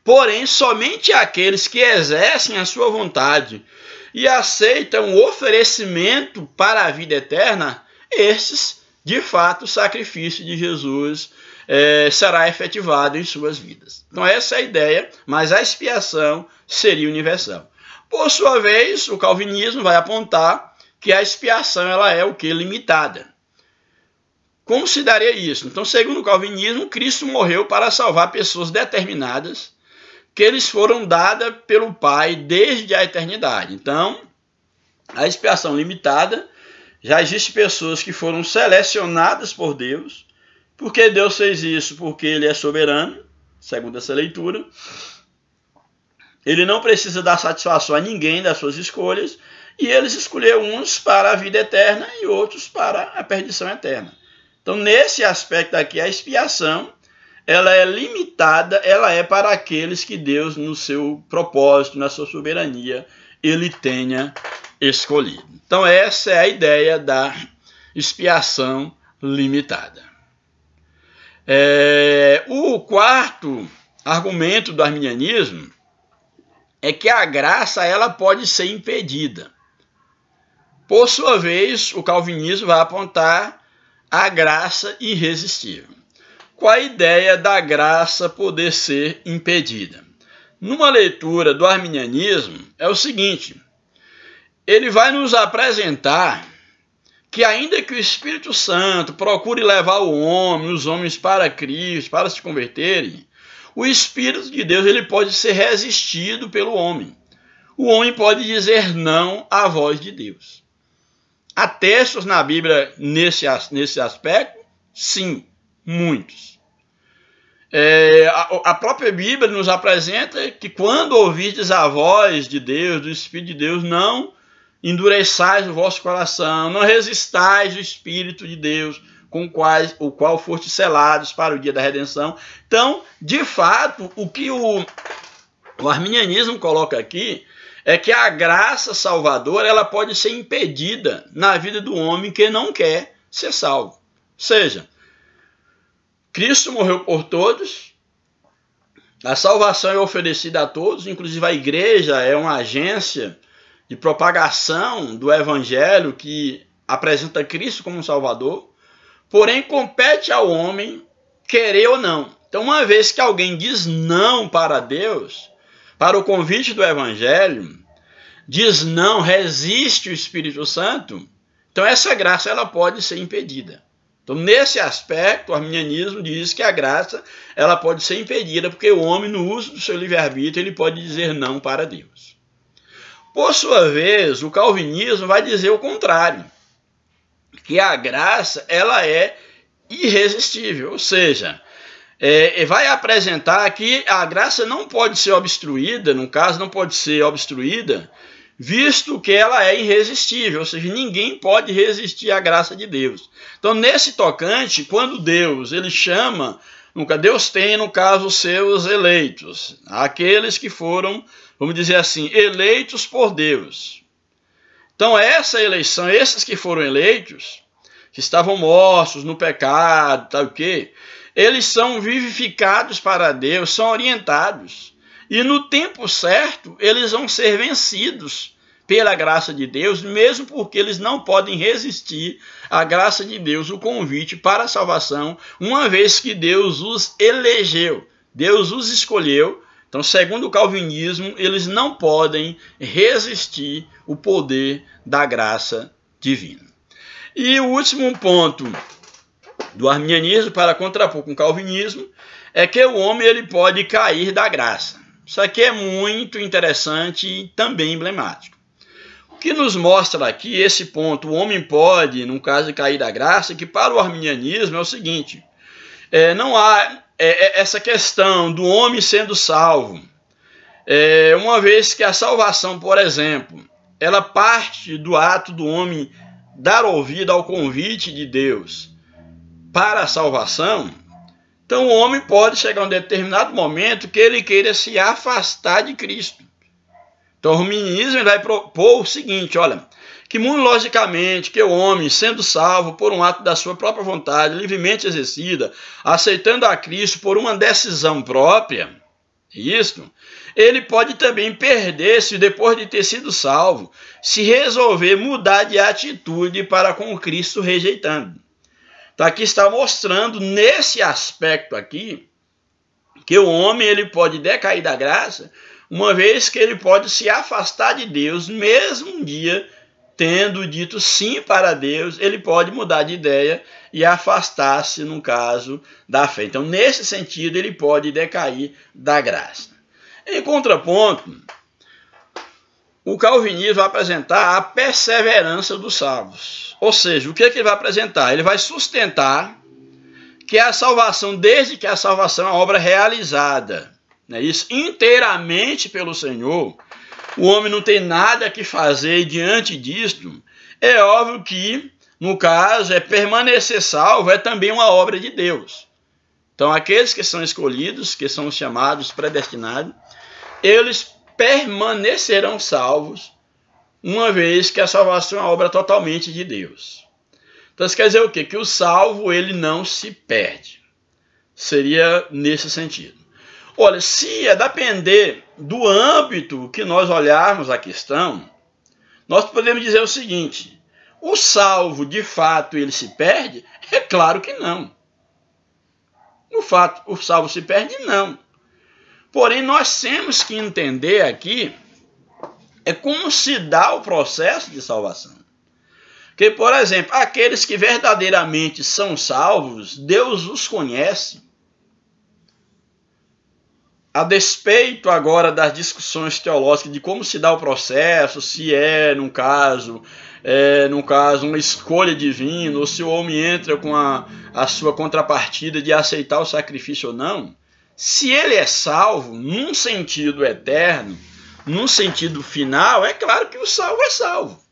A: porém, somente aqueles que exercem a sua vontade e aceitam o oferecimento para a vida eterna, esses, de fato, o sacrifício de Jesus será efetivado em suas vidas. Então, essa é a ideia, mas a expiação seria universal. Por sua vez, o calvinismo vai apontar que a expiação ela é o que? Limitada. Como se daria isso? Então, segundo o calvinismo, Cristo morreu para salvar pessoas determinadas, que eles foram dadas pelo Pai desde a eternidade. Então, a expiação limitada, já existem pessoas que foram selecionadas por Deus, porque Deus fez isso, porque Ele é soberano, segundo essa leitura. Ele não precisa dar satisfação a ninguém das suas escolhas, e Ele escolheu uns para a vida eterna e outros para a perdição eterna. Então, nesse aspecto aqui, a expiação ela é limitada, ela é para aqueles que Deus, no seu propósito, na sua soberania, Ele tenha escolhido. Então, essa é a ideia da expiação limitada. O quarto argumento do arminianismo é que a graça ela pode ser impedida. Por sua vez, o calvinismo vai apontar a graça irresistível. Qual a ideia da graça poder ser impedida? Numa leitura do arminianismo, é o seguinte, ele vai nos apresentar que ainda que o Espírito Santo procure levar os homens para Cristo, para se converterem, o Espírito de Deus ele pode ser resistido pelo homem. O homem pode dizer não à voz de Deus. Há textos na Bíblia nesse aspecto? Sim, muitos. A própria Bíblia nos apresenta que quando ouvirdes a voz de Deus, do Espírito de Deus, não endureçais o vosso coração, não resistais o Espírito de Deus, com o qual fostes selados para o dia da redenção. Então, de fato, o que o arminianismo coloca aqui é que a graça salvadora ela pode ser impedida na vida do homem que não quer ser salvo. Ou seja, Cristo morreu por todos, a salvação é oferecida a todos, inclusive a igreja é uma agência de propagação do evangelho que apresenta Cristo como um salvador, porém compete ao homem querer ou não. Então, uma vez que alguém diz não para Deus, para o convite do evangelho, diz não, resiste o Espírito Santo, então essa graça ela pode ser impedida. Então, nesse aspecto, o arminianismo diz que a graça ela pode ser impedida, porque o homem, no uso do seu livre-arbítrio, ele pode dizer não para Deus. Por sua vez, o calvinismo vai dizer o contrário, que a graça ela é irresistível, ou seja, vai apresentar que a graça não pode ser obstruída, no caso, não pode ser obstruída, visto que ela é irresistível, ou seja, ninguém pode resistir à graça de Deus. Então, nesse tocante, quando Deus ele chama, Deus tem, no caso, os seus eleitos, aqueles que foram, vamos dizer assim, eleitos por Deus. Então, essa eleição, esses que foram eleitos, que estavam mortos no pecado, tal que, eles são vivificados para Deus, são orientados. E no tempo certo, eles vão ser vencidos pela graça de Deus, mesmo porque eles não podem resistir à graça de Deus, o convite para a salvação, uma vez que Deus os elegeu, Deus os escolheu. Então, segundo o calvinismo, eles não podem resistir o poder da graça divina. E o último ponto do arminianismo, para contrapor com o calvinismo, é que o homem ele pode cair da graça. Isso aqui é muito interessante e também emblemático. O que nos mostra aqui esse ponto, o homem pode, no caso de cair da graça, que para o arminianismo é o seguinte, não há essa questão do homem sendo salvo, uma vez que a salvação, por exemplo, ela parte do ato do homem dar ouvido ao convite de Deus para a salvação. Então o homem pode chegar a um determinado momento que ele queira se afastar de Cristo. Então o arminianismo vai propor o seguinte, olha, que muito logicamente que o homem, sendo salvo por um ato da sua própria vontade, livremente exercida, aceitando a Cristo por uma decisão própria, ele pode também perder-se depois de ter sido salvo, se resolver mudar de atitude para com Cristo rejeitando. Então aqui está mostrando nesse aspecto aqui que o homem ele pode decair da graça, uma vez que ele pode se afastar de Deus, mesmo um dia tendo dito sim para Deus, ele pode mudar de ideia e afastar-se, no caso, da fé. Então, nesse sentido, ele pode decair da graça. Em contraponto, o calvinismo vai apresentar a perseverança dos salvos. Ou seja, o que ele vai apresentar? Ele vai sustentar que a salvação, desde que a salvação é uma obra realizada, inteiramente pelo Senhor, o homem não tem nada que fazer diante disto, é óbvio que, no caso, permanecer salvo é também uma obra de Deus. Então, aqueles que são escolhidos, que são chamados, predestinados, eles permanecerão salvos, uma vez que a salvação é uma obra totalmente de Deus. Então, isso quer dizer o quê? Que o salvo, ele não se perde. Seria nesse sentido. Olha, se depender do âmbito que nós olharmos a questão, nós podemos dizer o seguinte, o salvo, de fato, ele se perde? É claro que não. O salvo se perde? Não. Porém, nós temos que entender aqui como se dá o processo de salvação. Porque, por exemplo, aqueles que verdadeiramente são salvos, Deus os conhece. A despeito agora das discussões teológicas de como se dá o processo, se no caso, uma escolha divina, ou se o homem entra com a sua contrapartida de aceitar o sacrifício ou não, Se ele é salvo num sentido eterno, num sentido final, é claro que o salvo é salvo.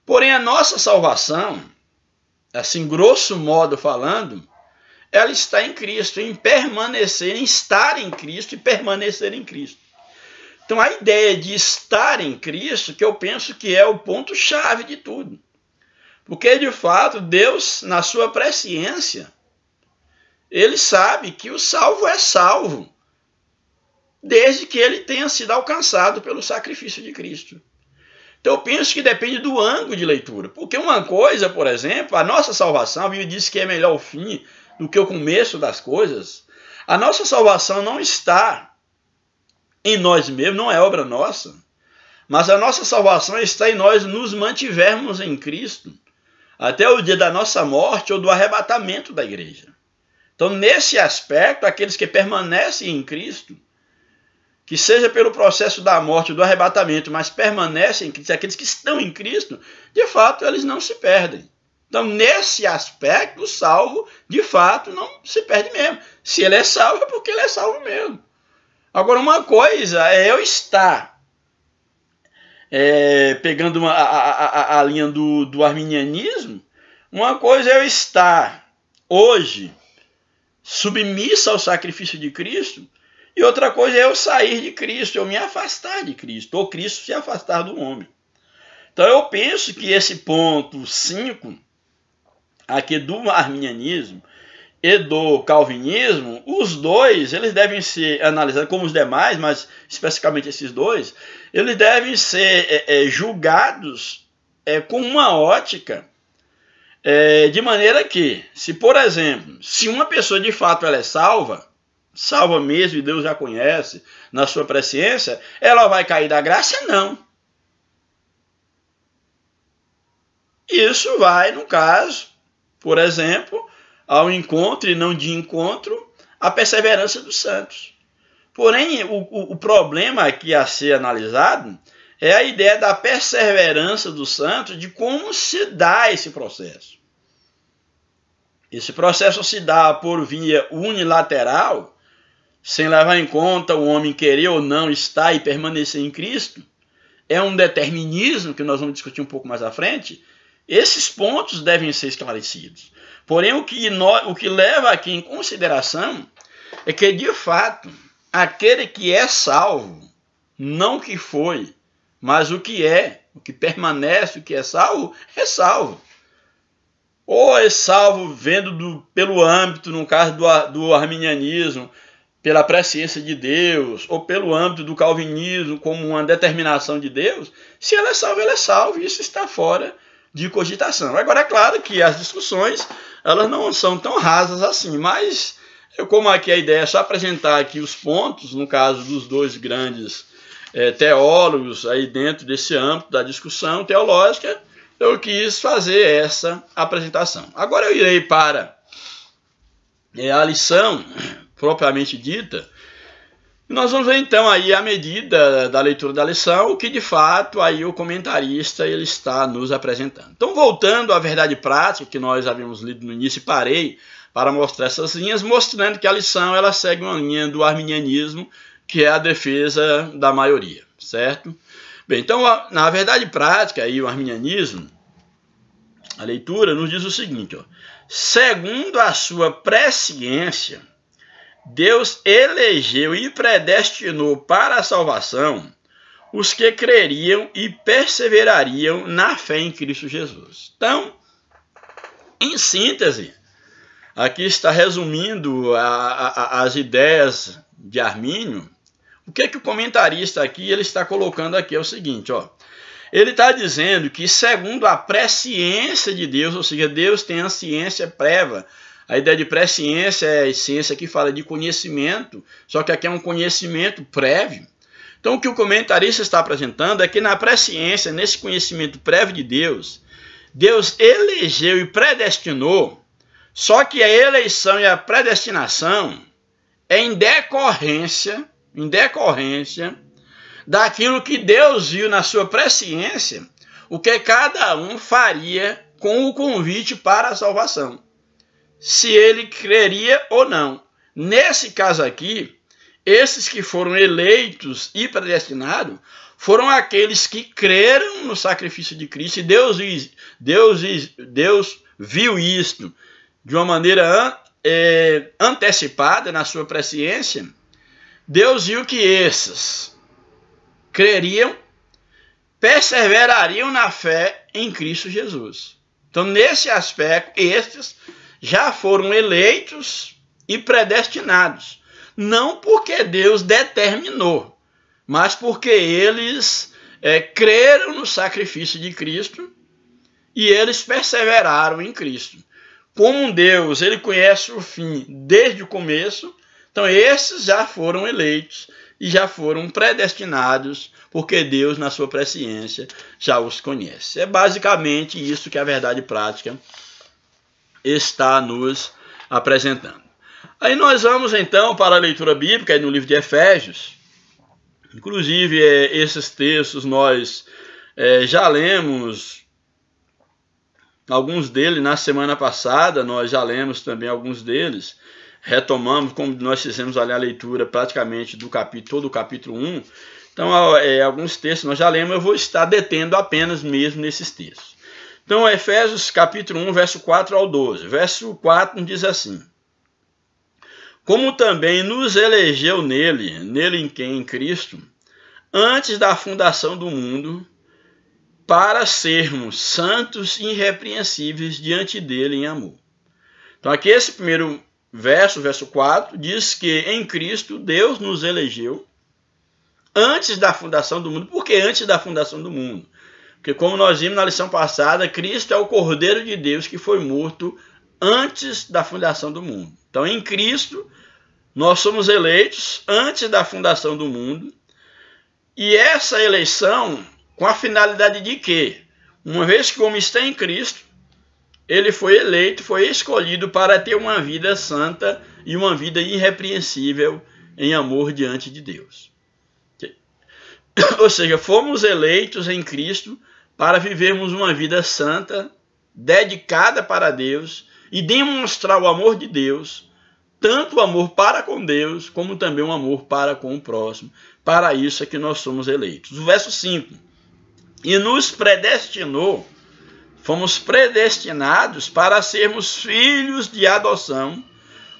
A: Porém, a nossa salvação, assim, grosso modo falando, ela está em Cristo, em permanecer, em estar em Cristo e permanecer em Cristo. Então, a ideia de estar em Cristo, que eu penso que é o ponto-chave de tudo. Porque, de fato, Deus, na sua presciência, ele sabe que o salvo é salvo, desde que ele tenha sido alcançado pelo sacrifício de Cristo. Então, eu penso que depende do ângulo de leitura. Porque uma coisa, por exemplo, a nossa salvação, a Bíblia diz que é melhor o fim do que o começo das coisas. A nossa salvação não está em nós mesmos, não é obra nossa, mas a nossa salvação está em nós nos mantivermos em Cristo até o dia da nossa morte ou do arrebatamento da igreja. Então, nesse aspecto, aqueles que permanecem em Cristo, que seja pelo processo da morte ou do arrebatamento, mas permanecem em Cristo, aqueles que estão em Cristo, de fato, eles não se perdem. Então, nesse aspecto, o salvo, de fato, não se perde mesmo. Se ele é salvo, é porque ele é salvo mesmo. Agora, uma coisa é eu estar pegando a linha do arminianismo, uma coisa é eu estar hoje submisso ao sacrifício de Cristo, e outra coisa é eu sair de Cristo, eu me afastar de Cristo, ou Cristo se afastar do homem. Então eu penso que esse ponto 5, aqui do arminianismo e do calvinismo, os dois, eles devem ser analisados como os demais, mas especificamente esses dois, eles devem ser julgados com uma ótica, de maneira que, se por exemplo, se uma pessoa de fato ela é salva mesmo, e Deus já conhece na sua presciência, ela vai cair da graça? Não. Isso vai, no caso, por exemplo, ao encontro e não de encontro, a perseverança dos santos. Porém, o problema aqui a ser analisado é a ideia da perseverança dos santos, de como se dá esse processo. Esse processo se dá por via unilateral, sem levar em conta o homem querer ou não estar e permanecer em Cristo. É um determinismo que nós vamos discutir um pouco mais à frente. Esses pontos devem ser esclarecidos. Porém, o que leva aqui em consideração é que, de fato, aquele que é salvo, não o que foi, mas o que permanece, o que é salvo, Ou é salvo vendo pelo âmbito, no caso do arminianismo, pela presciência de Deus, ou pelo âmbito do calvinismo, como uma determinação de Deus. Se ela é salvo, e isso está fora de cogitação. Agora, é claro que as discussões elas não são tão rasas assim, mas como aqui a ideia é só apresentar aqui os pontos, no caso dos dois grandes teólogos aí dentro desse âmbito da discussão teológica, eu quis fazer essa apresentação. Agora eu irei para a lição propriamente dita. Nós vamos ver então aí, à medida da leitura da lição, o que de fato aí o comentarista ele está nos apresentando. Então, voltando à verdade prática que nós havíamos lido no início, parei para mostrar essas linhas, mostrando que a lição ela segue uma linha do arminianismo, que é a defesa da maioria, certo? Bem, então, na verdade prática aí o arminianismo, a leitura nos diz o seguinte, segundo a sua presciência, Deus elegeu e predestinou para a salvação os que creriam e perseverariam na fé em Cristo Jesus. Então, em síntese, aqui está resumindo as ideias de Armínio. O que o comentarista aqui ele está colocando aqui é o seguinte, ele está dizendo que segundo a presciência de Deus, ou seja, Deus tem a ciência prévia. A ideia de presciência é a ciência que fala de conhecimento, só que aqui é um conhecimento prévio. Então, o que o comentarista está apresentando é que na presciência, nesse conhecimento prévio de Deus, Deus elegeu e predestinou, só que a eleição e a predestinação é em decorrência daquilo que Deus viu na sua presciência, o que cada um faria com o convite para a salvação. Se ele creria ou não. Nesse caso aqui, esses que foram eleitos e predestinados foram aqueles que creram no sacrifício de Cristo, e Deus viu isto de uma maneira antecipada na sua presciência. Deus viu que esses creriam, perseverariam na fé em Cristo Jesus. Então, nesse aspecto, estes já foram eleitos e predestinados. Não porque Deus determinou, mas porque eles creram no sacrifício de Cristo e eles perseveraram em Cristo. Como Deus, ele conhece o fim desde o começo, então esses já foram eleitos e já foram predestinados, porque Deus, na sua presciência, já os conhece. É basicamente isso que a verdade prática está nos apresentando. Aí nós vamos então para a leitura bíblica no livro de Efésios. Inclusive, esses textos nós já lemos alguns deles na semana passada, nós já lemos também alguns deles, retomamos, como nós fizemos ali a leitura praticamente do todo o capítulo 1. Então, alguns textos nós já lemos, eu vou estar detendo apenas mesmo nesses textos. Então, Efésios capítulo 1, verso 4 ao 12. Verso 4 diz assim: como também nos elegeu nele em Cristo, antes da fundação do mundo, para sermos santos e irrepreensíveis diante dele em amor. Então aqui esse primeiro verso 4, diz que em Cristo Deus nos elegeu antes da fundação do mundo. Por que antes da fundação do mundo? Porque como nós vimos na lição passada, Cristo é o Cordeiro de Deus que foi morto antes da fundação do mundo. Então em Cristo nós somos eleitos antes da fundação do mundo, e essa eleição com a finalidade de que, uma vez que o homem está em Cristo, ele foi eleito, foi escolhido para ter uma vida santa e uma vida irrepreensível em amor diante de Deus. Ou seja, fomos eleitos em Cristo para vivermos uma vida santa, dedicada para Deus e demonstrar o amor de Deus, tanto o amor para com Deus, como também o amor para com o próximo. Para isso é que nós somos eleitos. O verso 5. E nos predestinou, fomos predestinados para sermos filhos de adoção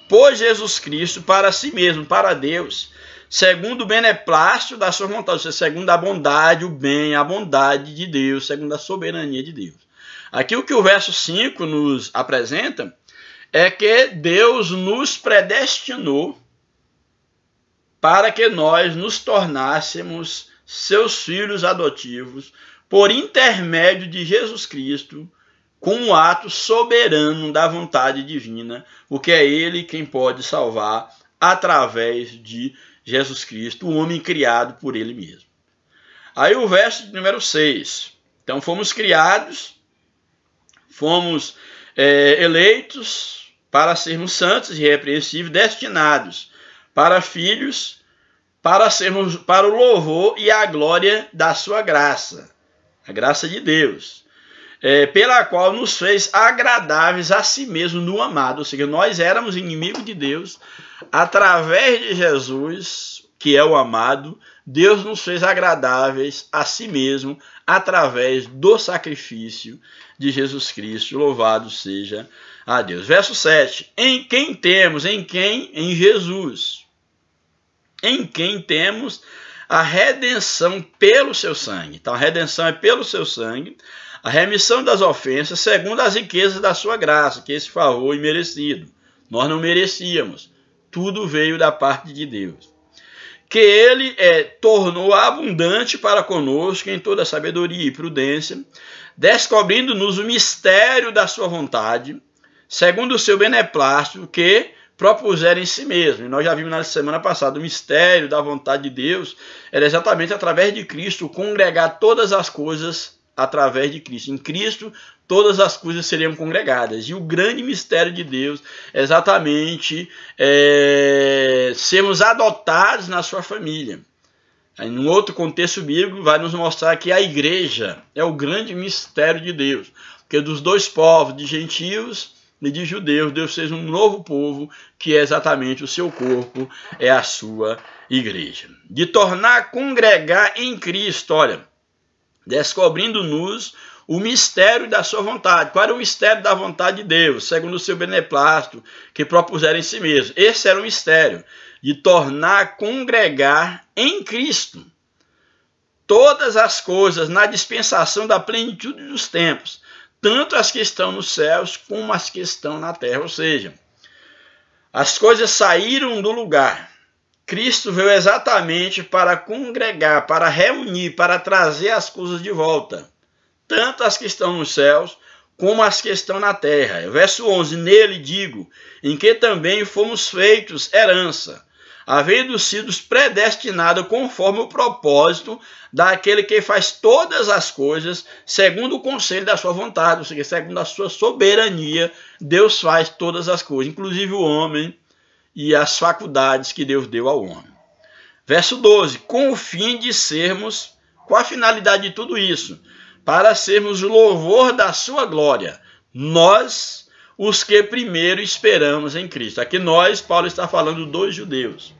A: por Jesus Cristo para si mesmo, para Deus, segundo o beneplácito da sua vontade, ou seja, segundo a bondade, o bem, a bondade de Deus, segundo a soberania de Deus. Aqui o que o verso 5 nos apresenta é que Deus nos predestinou para que nós nos tornássemos seus filhos adotivos por intermédio de Jesus Cristo, com um ato soberano da vontade divina, porque é Ele quem pode salvar através de Jesus Cristo, o homem criado por Ele mesmo. Aí o verso número 6. Então fomos criados, fomos eleitos para sermos santos e irrepreensíveis, destinados para filhos, para sermos para o louvor e a glória da sua graça, a graça de Deus, pela qual nos fez agradáveis a si mesmo no amado. Ou seja, nós éramos inimigos de Deus, através de Jesus, que é o amado, Deus nos fez agradáveis a si mesmo, através do sacrifício de Jesus Cristo. Louvado seja a Deus. Verso 7. Em quem temos, em Jesus. Em quem temos a redenção pelo seu sangue. Então a redenção é pelo seu sangue, a remissão das ofensas, segundo as riquezas da sua graça, que esse favor imerecido. Nós não merecíamos, tudo veio da parte de Deus. Que ele tornou abundante para conosco em toda sabedoria e prudência, descobrindo-nos o mistério da sua vontade, segundo o seu beneplácito, que propuseram em si mesmo. E nós já vimos na semana passada, o mistério da vontade de Deus era exatamente através de Cristo, congregar todas as coisas através de Cristo. Em Cristo, todas as coisas seriam congregadas. E o grande mistério de Deus é exatamente sermos adotados na sua família. Em um outro contexto bíblico, vai nos mostrar que a igreja é o grande mistério de Deus. Porque dos dois povos, de gentios e de judeus, Deus fez um novo povo, que é exatamente o seu corpo, é a sua igreja. De tornar a congregar em Cristo, olha, descobrindo-nos o mistério da sua vontade. Qual era o mistério da vontade de Deus? Segundo o seu beneplácito, que propuseram em si mesmo. Esse era o mistério, de tornar a congregar em Cristo todas as coisas na dispensação da plenitude dos tempos, tanto as que estão nos céus como as que estão na terra. Ou seja, as coisas saíram do lugar. Cristo veio exatamente para congregar, para reunir, para trazer as coisas de volta, tanto as que estão nos céus como as que estão na terra. Verso 11, nele digo, em que também fomos feitos herança, havendo sido predestinados conforme o propósito daquele que faz todas as coisas segundo o conselho da sua vontade, ou seja, segundo a sua soberania, Deus faz todas as coisas, inclusive o homem e as faculdades que Deus deu ao homem. Verso 12, com o fim de sermos, qual a finalidade de tudo isso? Para sermos o louvor da sua glória, nós, os que primeiro esperamos em Cristo. Aqui nós, Paulo está falando dos judeus.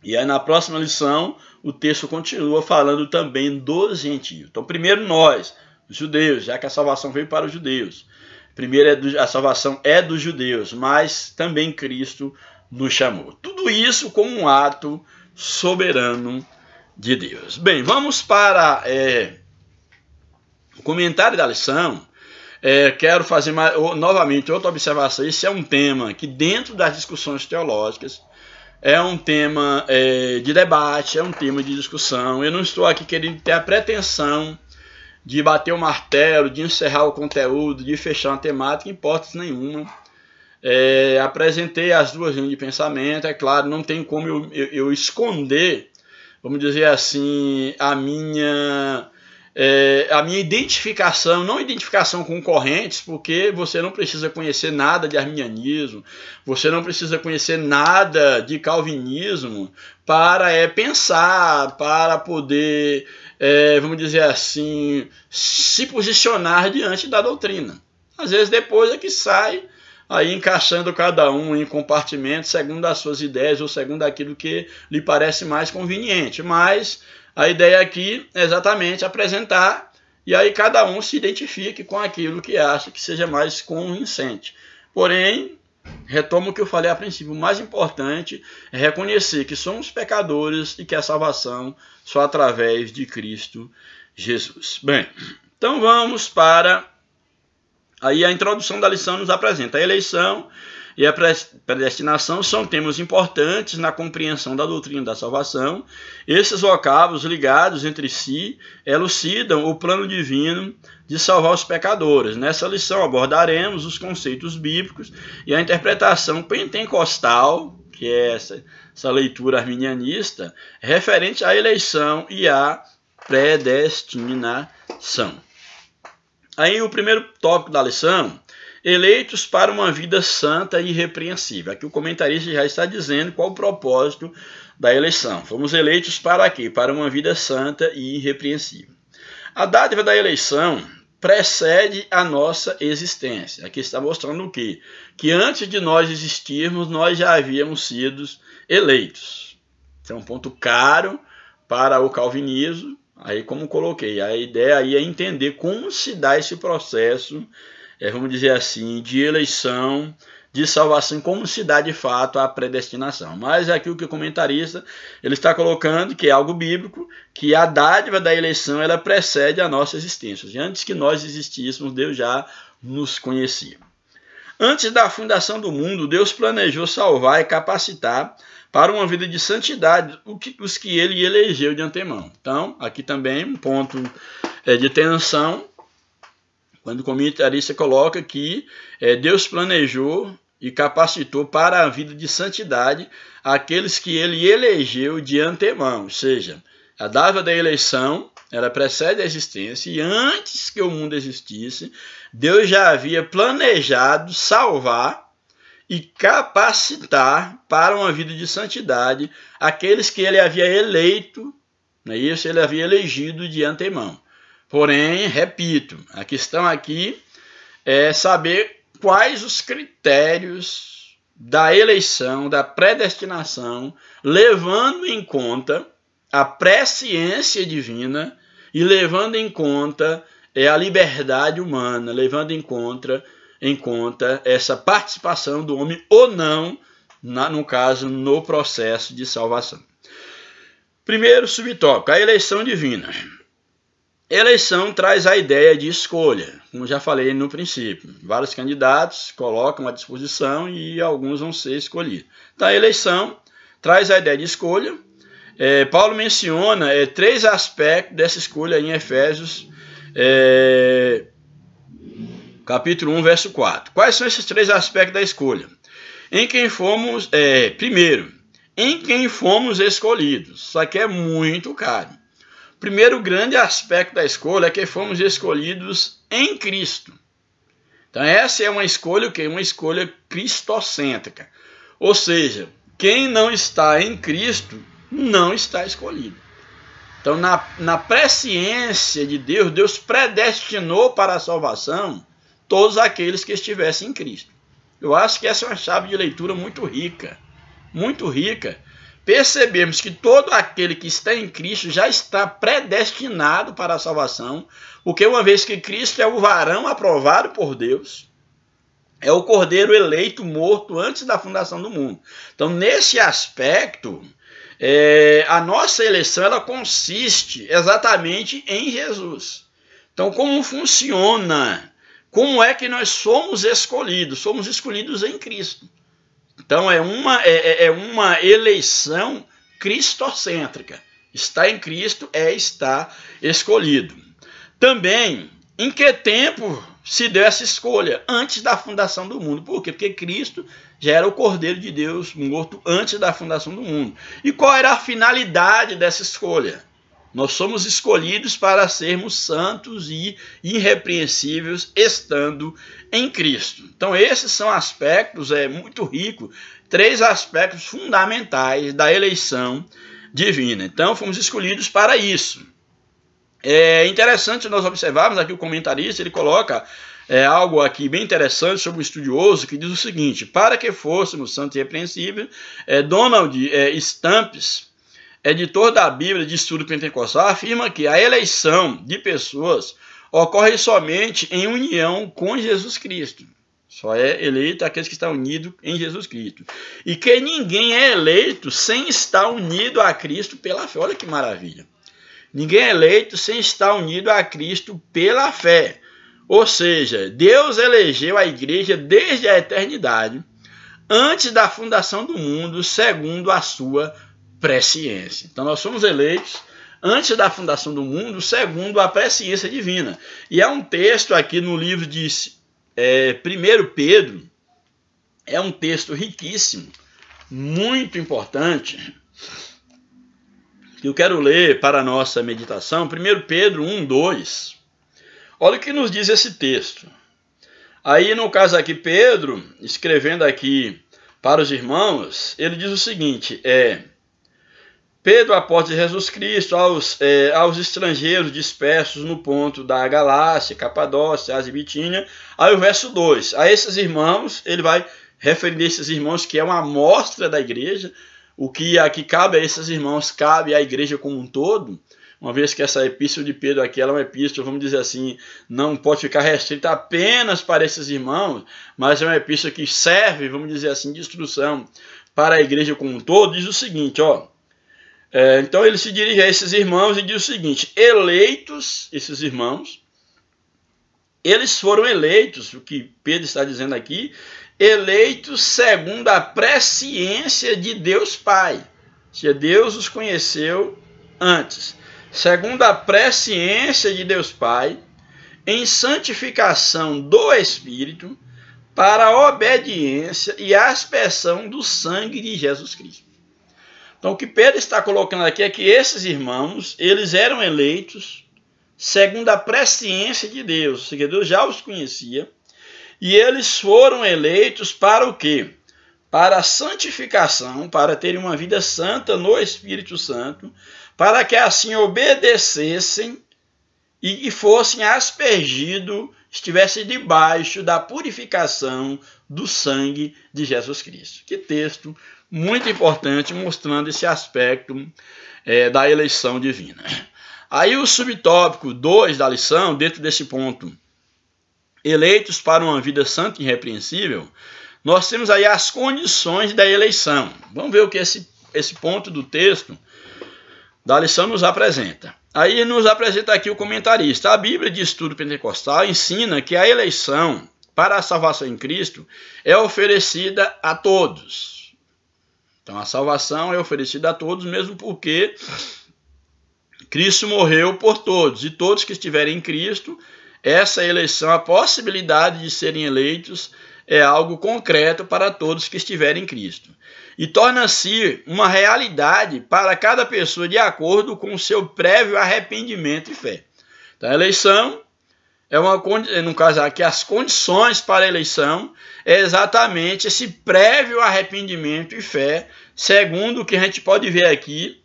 A: E aí na próxima lição, o texto continua falando também dos gentios. Então primeiro nós, os judeus, já que a salvação veio para os judeus. Primeiro a salvação é dos judeus, mas também Cristo nos chamou. Tudo isso como um ato soberano de Deus. Bem, vamos para o comentário da lição. Quero fazer novamente outra observação. Esse é um tema que dentro das discussões teológicas é um tema de debate, é um tema de discussão. Eu não estou aqui querendo ter a pretensão de bater o martelo, de encerrar o conteúdo, de fechar uma temática, em hipótese nenhuma. Apresentei as duas linhas de pensamento, é claro, não tem como eu esconder, vamos dizer assim, a minha identificação, não identificação com correntes, porque você não precisa conhecer nada de arminianismo, você não precisa conhecer nada de calvinismo para pensar, para poder, vamos dizer assim, se posicionar diante da doutrina. Às vezes depois é que sai aí encaixando cada um em compartimentos segundo as suas ideias ou segundo aquilo que lhe parece mais conveniente. Mas a ideia aqui é exatamente apresentar e aí cada um se identifique com aquilo que acha que seja mais convincente. Porém, retomo o que eu falei a princípio, o mais importante é reconhecer que somos pecadores e que a salvação só através de Cristo Jesus. Bem, então vamos para... Aí a introdução da lição nos apresenta. A eleição e a predestinação são temas importantes na compreensão da doutrina da salvação. Esses vocábulos ligados entre si elucidam o plano divino de salvar os pecadores. Nessa lição abordaremos os conceitos bíblicos e a interpretação pentecostal, que é essa leitura arminianista, referente à eleição e à predestinação. Aí o primeiro tópico da lição, eleitos para uma vida santa e irrepreensível. Aqui o comentarista já está dizendo qual o propósito da eleição. Fomos eleitos para quê? Para uma vida santa e irrepreensível. A dádiva da eleição precede a nossa existência. Aqui está mostrando o quê? Que antes de nós existirmos, nós já havíamos sido eleitos. Esse é um ponto caro para o calvinismo. Aí, como coloquei, a ideia aí é entender como se dá esse processo, vamos dizer assim, de eleição, de salvação, como se dá de fato a predestinação. Mas aqui o que o comentarista ele está colocando, que é algo bíblico, que a dádiva da eleição ela precede a nossa existência. E antes que nós existíssemos, Deus já nos conhecia. Antes da fundação do mundo, Deus planejou salvar e capacitar para uma vida de santidade os que ele elegeu de antemão. Então, aqui também um ponto de tensão, quando o comentarista coloca que Deus planejou e capacitou para a vida de santidade aqueles que ele elegeu de antemão. Ou seja, a dádiva da eleição, ela precede a existência e antes que o mundo existisse, Deus já havia planejado salvar e capacitar para uma vida de santidade aqueles que ele havia eleito, não é isso? Ele havia elegido de antemão. Porém, repito, a questão aqui é saber quais os critérios da eleição, da predestinação, levando em conta a presciência divina e levando em conta a liberdade humana, levando em conta essa participação do homem ou não, no caso, no processo de salvação. Primeiro subtópico, a eleição divina. Eleição traz a ideia de escolha, como já falei no princípio. Vários candidatos colocam à disposição e alguns vão ser escolhidos. Então, a eleição traz a ideia de escolha. Paulo menciona 3 aspectos dessa escolha em Efésios, capítulo 1, verso 4. Quais são esses 3 aspectos da escolha? Em quem fomos, primeiro, em quem fomos escolhidos. Isso aqui é muito caro. Primeiro grande aspecto da escolha é que fomos escolhidos em Cristo. Então essa é uma escolha, o quê? Uma escolha cristocêntrica. Ou seja, quem não está em Cristo não está escolhido. Então na presciência de Deus, Deus predestinou para a salvação todos aqueles que estivessem em Cristo. Eu acho que essa é uma chave de leitura muito rica. Muito rica. Percebemos que todo aquele que está em Cristo já está predestinado para a salvação, porque uma vez que Cristo é o varão aprovado por Deus, é o cordeiro eleito morto antes da fundação do mundo. Então, nesse aspecto, a nossa eleição ela consiste exatamente em Jesus. Então, como funciona? Como é que nós somos escolhidos? Somos escolhidos em Cristo. Então é uma eleição cristocêntrica. Está em Cristo está escolhido. Também, em que tempo se deu essa escolha? Antes da fundação do mundo. Por quê? Porque Cristo já era o Cordeiro de Deus morto antes da fundação do mundo. E qual era a finalidade dessa escolha? Nós somos escolhidos para sermos santos e irrepreensíveis estando em Cristo. Então esses são aspectos muito ricos, 3 aspectos fundamentais da eleição divina. Então fomos escolhidos para isso. É interessante nós observarmos aqui o comentarista, ele coloca algo aqui bem interessante sobre o estudioso, que diz o seguinte: para que fôssemos santos e irrepreensíveis, Donald Stamps, editor da Bíblia de Estudo Pentecostal, afirma que a eleição de pessoas ocorre somente em união com Jesus Cristo. Só é eleito aqueles que estão unidos em Jesus Cristo. E que ninguém é eleito sem estar unido a Cristo pela fé. Olha que maravilha. Ninguém é eleito sem estar unido a Cristo pela fé. Ou seja, Deus elegeu a igreja desde a eternidade, antes da fundação do mundo, segundo a sua presciência. Então nós somos eleitos antes da fundação do mundo, segundo a presciência divina. E há um texto aqui no livro de 1 Pedro, é um texto riquíssimo, muito importante, que eu quero ler para a nossa meditação. 1 Pedro 1:2. Olha o que nos diz esse texto. Aí, no caso aqui, Pedro, escrevendo aqui para os irmãos, ele diz o seguinte: Pedro, apóstolo de Jesus Cristo, aos estrangeiros dispersos no ponto da Galácia, Capadócia, Ásia e Bitínia. Aí o verso 2, a esses irmãos, ele vai referir a esses irmãos que é uma amostra da igreja, o que aqui cabe a esses irmãos, cabe à igreja como um todo, uma vez que essa epístola de Pedro aqui ela é uma epístola, vamos dizer assim, não pode ficar restrita apenas para esses irmãos, mas é uma epístola que serve, vamos dizer assim, de instrução para a igreja como um todo. Diz o seguinte, então ele se dirige a esses irmãos e diz o seguinte: eleitos, esses irmãos, eles foram eleitos, o que Pedro está dizendo aqui, eleitos segundo a presciência de Deus Pai. Se Deus os conheceu antes, segundo a presciência de Deus Pai, em santificação do Espírito, para a obediência e a aspersão do sangue de Jesus Cristo. Então, o que Pedro está colocando aqui é que esses irmãos, eles eram eleitos segundo a presciência de Deus, ou seja, Deus já os conhecia, e eles foram eleitos para o quê? Para a santificação, para terem uma vida santa no Espírito Santo, para que assim obedecessem e fossem aspergidos, estivessem debaixo da purificação do sangue de Jesus Cristo. Que texto muito importante, mostrando esse aspecto da eleição divina. Aí o subtópico 2 da lição, dentro desse ponto, eleitos para uma vida santa e irrepreensível, nós temos aí as condições da eleição. Vamos ver o que esse ponto do texto da lição nos apresenta. Aí nos apresenta aqui o comentarista. A Bíblia de Estudo Pentecostal ensina que a eleição para a salvação em Cristo é oferecida a todos. Então a salvação é oferecida a todos, mesmo porque Cristo morreu por todos, e todos que estiverem em Cristo, essa eleição, a possibilidade de serem eleitos, é algo concreto para todos que estiverem em Cristo. E torna-se uma realidade para cada pessoa de acordo com o seu prévio arrependimento e fé. Então a eleição no caso aqui, as condições para a eleição é exatamente esse prévio arrependimento e fé, segundo o que a gente pode ver aqui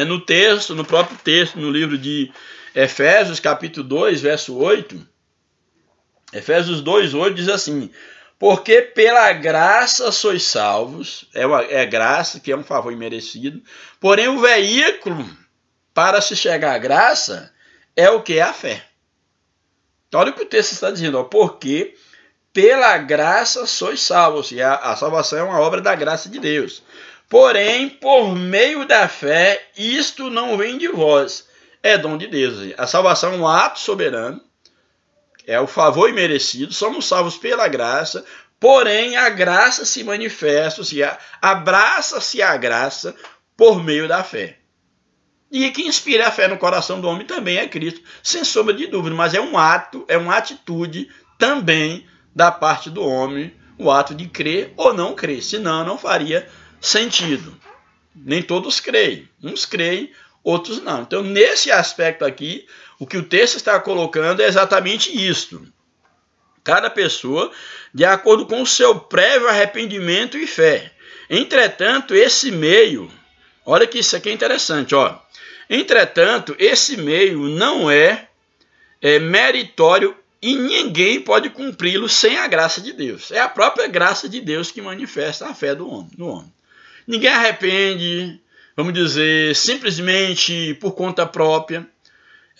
A: no próprio texto, no livro de Efésios, capítulo 2, verso 8. Efésios 2, 8 diz assim: porque pela graça sois salvos, é graça, que é um favor imerecido, porém o veículo para se chegar à graça é o que? É a fé. Então olha o que o texto está dizendo, porque pela graça sois salvos, e a salvação é uma obra da graça de Deus. Porém, por meio da fé, isto não vem de vós, é dom de Deus. A salvação é um ato soberano, é o favor imerecido, somos salvos pela graça, porém a graça se manifesta, abraça-se a graça por meio da fé. E quem inspira a fé no coração do homem também é Cristo, sem sombra de dúvida, mas é um ato, é uma atitude também da parte do homem, o ato de crer ou não crer, senão não faria sentido. Nem todos creem, uns creem, outros não. Então, nesse aspecto aqui, o que o texto está colocando é exatamente isto. Cada pessoa, de acordo com o seu prévio arrependimento e fé. Entretanto, esse meio, olha que isso aqui é interessante, ó. Entretanto, esse meio não é meritório e ninguém pode cumpri-lo sem a graça de Deus. É a própria graça de Deus que manifesta a fé no homem. Ninguém arrepende, vamos dizer, simplesmente por conta própria.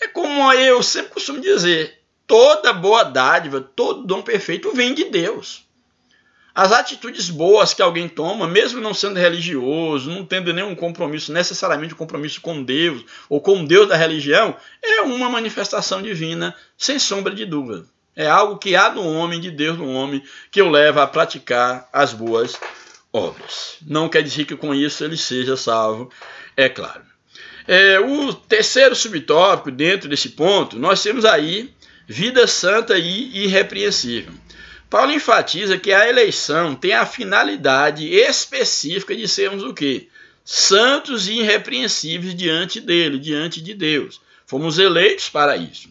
A: É como eu sempre costumo dizer, toda boa dádiva, todo dom perfeito vem de Deus. As atitudes boas que alguém toma, mesmo não sendo religioso, não tendo nenhum compromisso, necessariamente um compromisso com Deus, ou com Deus da religião, é uma manifestação divina, sem sombra de dúvida. É algo que há no homem, de Deus no homem, que o leva a praticar as boas obras. Não quer dizer que com isso ele seja salvo, é claro. O terceiro subtópico, dentro desse ponto, nós temos aí vida santa e irrepreensível. Paulo enfatiza que a eleição tem a finalidade específica de sermos o quê? Santos e irrepreensíveis diante dele, diante de Deus. Fomos eleitos para isso.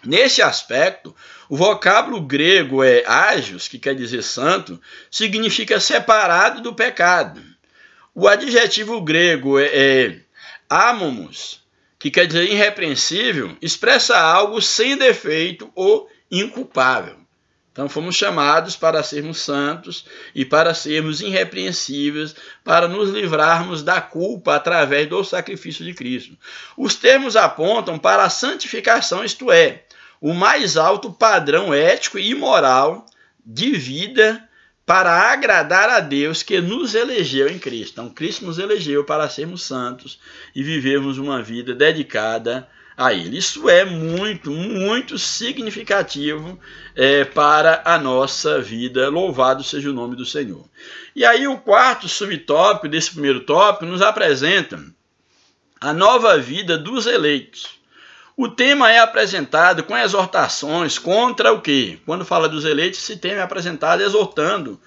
A: Nesse aspecto, o vocábulo grego é ágios, que quer dizer santo, significa separado do pecado. O adjetivo grego é amomos, que quer dizer irrepreensível, expressa algo sem defeito ou inculpável. Então fomos chamados para sermos santos e para sermos irrepreensíveis, para nos livrarmos da culpa através do sacrifício de Cristo. Os termos apontam para a santificação, isto é, o mais alto padrão ético e moral de vida para agradar a Deus que nos elegeu em Cristo. Então Cristo nos elegeu para sermos santos e vivermos uma vida dedicada a Ele. Isso é muito, muito significativo para a nossa vida. Louvado seja o nome do Senhor. E aí o quarto subtópico desse primeiro tópico nos apresenta a nova vida dos eleitos. O tema é apresentado com exortações contra o quê? Quando fala dos eleitos, esse tema é apresentado exortando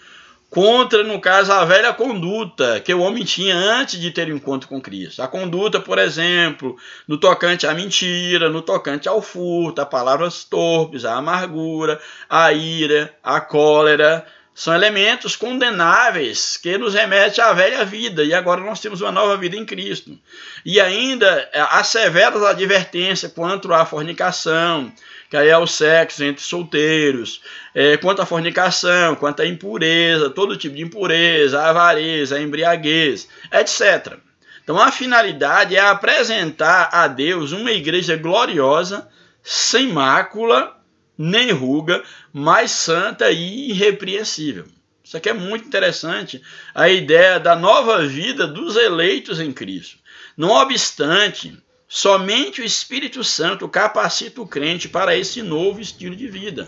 A: contra, no caso, a velha conduta que o homem tinha antes de ter um encontro com Cristo. A conduta, por exemplo, no tocante à mentira, no tocante ao furto, a palavras torpes, a amargura, a ira, a cólera, São elementos condenáveis que nos remetem à velha vida, e agora nós temos uma nova vida em Cristo. E ainda há severas advertências quanto à fornicação, que aí é o sexo entre solteiros, quanto à fornicação, quanto à impureza, todo tipo de impureza, a avareza, a embriaguez, etc. Então a finalidade é apresentar a Deus uma igreja gloriosa, sem mácula, nem ruga, mais santa e irrepreensível. Isso aqui é muito interessante, a ideia da nova vida dos eleitos em Cristo. Não obstante, somente o Espírito Santo capacita o crente para esse novo estilo de vida.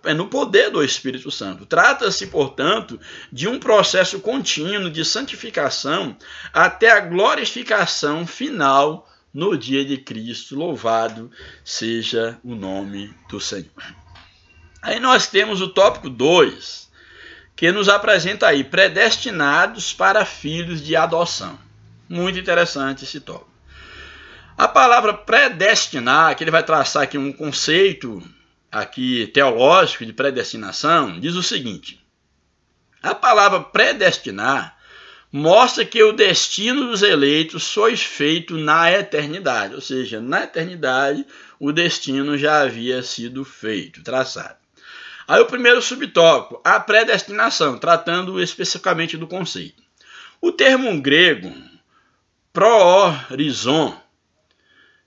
A: É no poder do Espírito Santo. Trata-se, portanto, de um processo contínuo de santificação até a glorificação final no dia de Cristo. Louvado seja o nome do Senhor. Aí nós temos o tópico 2, que nos apresenta aí predestinados para filhos de adoção. Muito interessante esse tópico. A palavra predestinar, que ele vai traçar aqui um conceito aqui teológico de predestinação, diz o seguinte: a palavra predestinar mostra que o destino dos eleitos foi feito na eternidade, ou seja, na eternidade o destino já havia sido feito, traçado. Aí o primeiro subtópico, a predestinação, tratando especificamente do conceito. O termo grego prohorizon,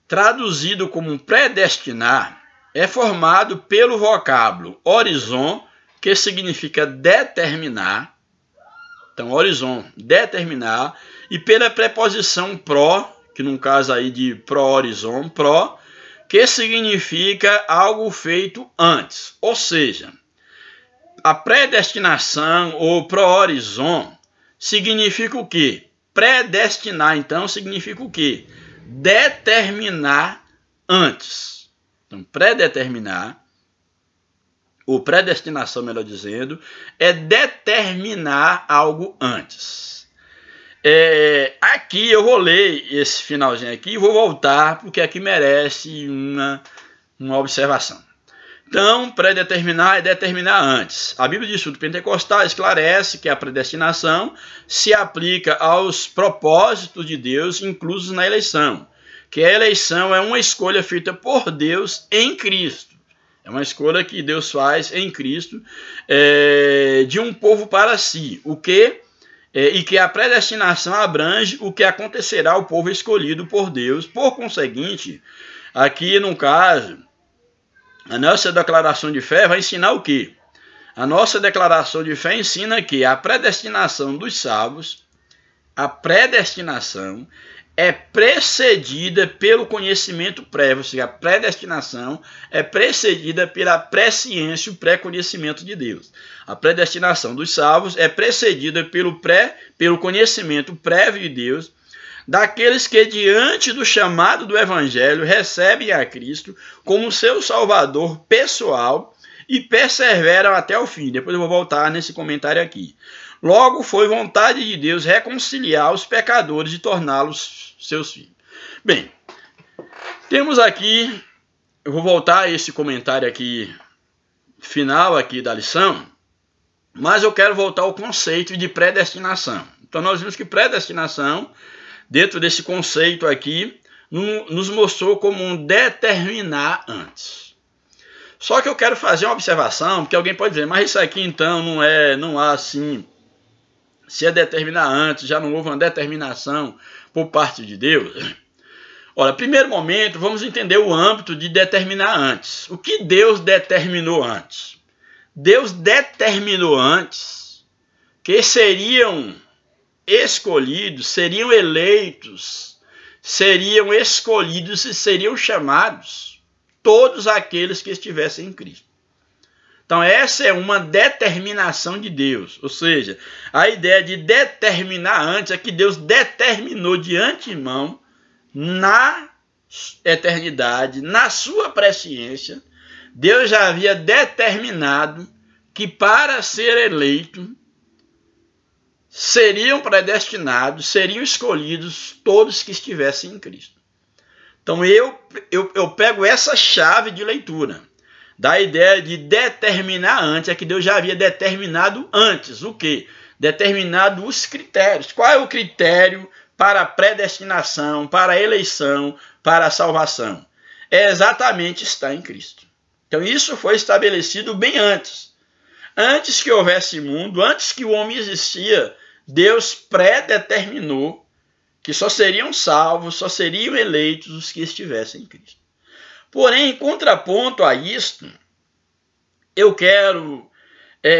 A: traduzido como predestinar, é formado pelo vocábulo horizon, que significa determinar. Então, horizon, determinar, e pela preposição pro, que no caso aí de pro-horizon, pro, que significa algo feito antes. Ou seja, a predestinação ou pro-horizon significa o quê? Predestinar, então, significa o quê? Determinar antes. Então, predeterminar, ou predestinação, melhor dizendo, é determinar algo antes. Aqui eu vou ler esse finalzinho aqui e vou voltar, porque aqui merece uma observação. Então, predeterminar é determinar antes. A Bíblia de Estudo Pentecostal esclarece que a predestinação se aplica aos propósitos de Deus inclusos na eleição, que a eleição é uma escolha feita por Deus em Cristo. É uma escolha que Deus faz em Cristo de um povo para si, e que a predestinação abrange o que acontecerá ao povo escolhido por Deus. Por conseguinte, aqui no caso, a nossa declaração de fé vai ensinar o quê? A nossa declaração de fé ensina que a predestinação dos salvos, a predestinação é precedida pelo conhecimento prévio, ou seja, a predestinação é precedida pela presciência, o pré-conhecimento de Deus. A predestinação dos salvos é precedida pelo conhecimento prévio de Deus, daqueles que, diante do chamado do Evangelho, recebem a Cristo como seu Salvador pessoal e perseveram até o fim. Depois eu vou voltar nesse comentário aqui. Logo, foi vontade de Deus reconciliar os pecadores e torná-los seus filhos. Bem, temos aqui, eu vou voltar a esse comentário aqui, final aqui da lição, mas eu quero voltar ao conceito de predestinação. Então nós vimos que predestinação, dentro desse conceito aqui, nos mostrou como um determinar antes. Só que eu quero fazer uma observação, porque alguém pode dizer, mas isso aqui então não há assim, se é determinar antes, já não houve uma determinação por parte de Deus. Olha, primeiro momento, vamos entender o âmbito de determinar antes. O que Deus determinou antes? Deus determinou antes que seriam escolhidos, seriam eleitos, seriam escolhidos e seriam chamados todos aqueles que estivessem em Cristo. Então essa é uma determinação de Deus, ou seja, a ideia de determinar antes é que Deus determinou de antemão, na eternidade, na sua presciência, Deus já havia determinado que para ser eleito, seriam predestinados, seriam escolhidos todos que estivessem em Cristo. Então eu pego essa chave de leitura. da ideia de determinar antes, é que Deus já havia determinado antes. O quê? Determinado os critérios. Qual é o critério para a predestinação, para a eleição, para a salvação? É exatamente estar em Cristo. Então isso foi estabelecido bem antes. Antes que houvesse mundo, antes que o homem existia, Deus predeterminou que só seriam salvos, só seriam eleitos os que estivessem em Cristo. Porém, em contraponto a isto, eu quero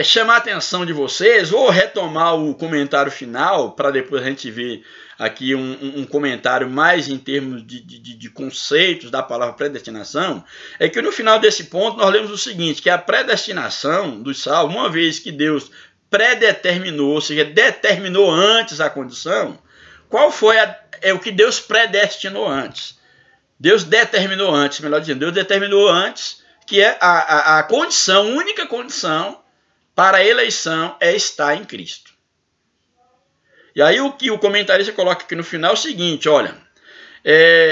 A: chamar a atenção de vocês, vou retomar o comentário final, para depois a gente ver aqui um comentário mais em termos de conceitos da palavra predestinação, é que no final desse ponto nós lemos o seguinte, que a predestinação dos salvos, uma vez que Deus predeterminou, ou seja, determinou antes a condição, qual foi o que Deus predestinou antes? Deus determinou antes, melhor dizendo, Deus determinou antes que a condição, única condição para a eleição é estar em Cristo. E aí o que o comentarista coloca aqui no final é o seguinte, olha,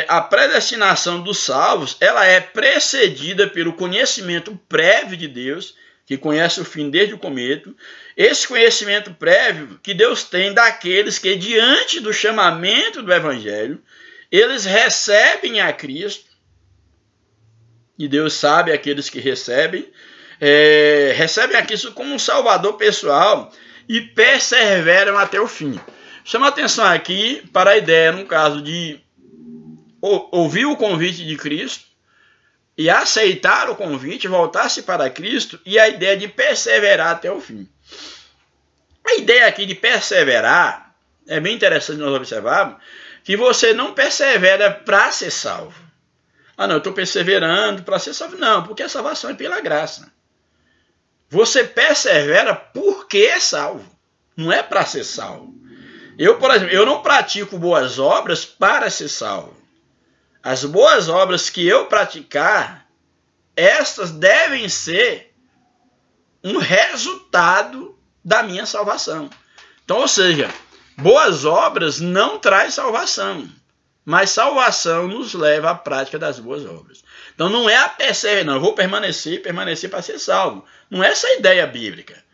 A: a predestinação dos salvos, ela é precedida pelo conhecimento prévio de Deus, que conhece o fim desde o começo, esse conhecimento prévio que Deus tem daqueles que, diante do chamamento do Evangelho, eles recebem a Cristo, e Deus sabe aqueles que recebem a Cristo como um salvador pessoal e perseveram até o fim. Chama a atenção aqui para a ideia, no caso de ouvir o convite de Cristo, e aceitar o convite, voltar-se para Cristo, e a ideia de perseverar até o fim. A ideia aqui de perseverar, é bem interessante nós observarmos, que você não persevera para ser salvo. Ah, não, eu estou perseverando para ser salvo. Não, porque a salvação é pela graça. Você persevera porque é salvo, não é para ser salvo. Eu, por exemplo, eu não pratico boas obras para ser salvo. As boas obras que eu praticar, estas devem ser um resultado da minha salvação. Então, ou seja, boas obras não traz salvação, mas salvação nos leva à prática das boas obras. Então não é a perseverança, não, eu vou permanecer para ser salvo. Não é essa a ideia bíblica.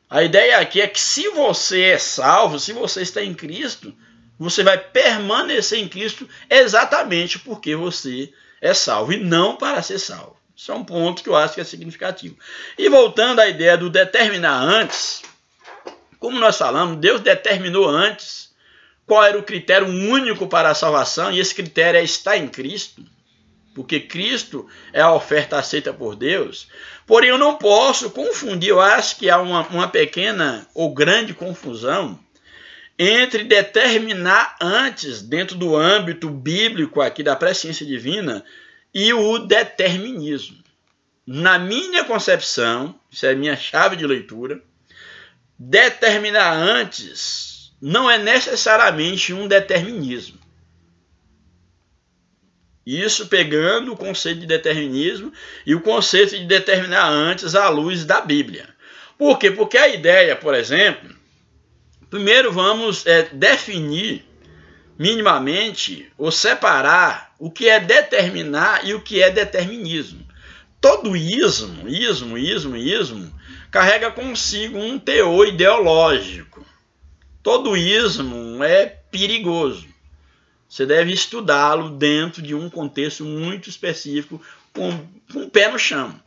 A: A ideia aqui é que se você é salvo, se você está em Cristo, você vai permanecer em Cristo exatamente porque você é salvo e não para ser salvo. Isso é um ponto que eu acho que é significativo. E voltando à ideia do determinar antes, como nós falamos, Deus determinou antes qual era o critério único para a salvação, e esse critério é estar em Cristo, porque Cristo é a oferta aceita por Deus. Porém, eu não posso confundir, eu acho que há uma pequena ou grande confusão entre determinar antes, dentro do âmbito bíblico aqui da presciência divina, e o determinismo. Na minha concepção, isso é a minha chave de leitura, determinar antes não é necessariamente um determinismo. Isso pegando o conceito de determinismo e o conceito de determinar antes à luz da Bíblia. Por quê? Porque a ideia, por exemplo, primeiro vamos definir minimamente ou separar o que é determinar e o que é determinismo. Todo ismo carrega consigo um teor ideológico. Todo ismo é perigoso. Você deve estudá-lo dentro de um contexto muito específico, com o pé no chão.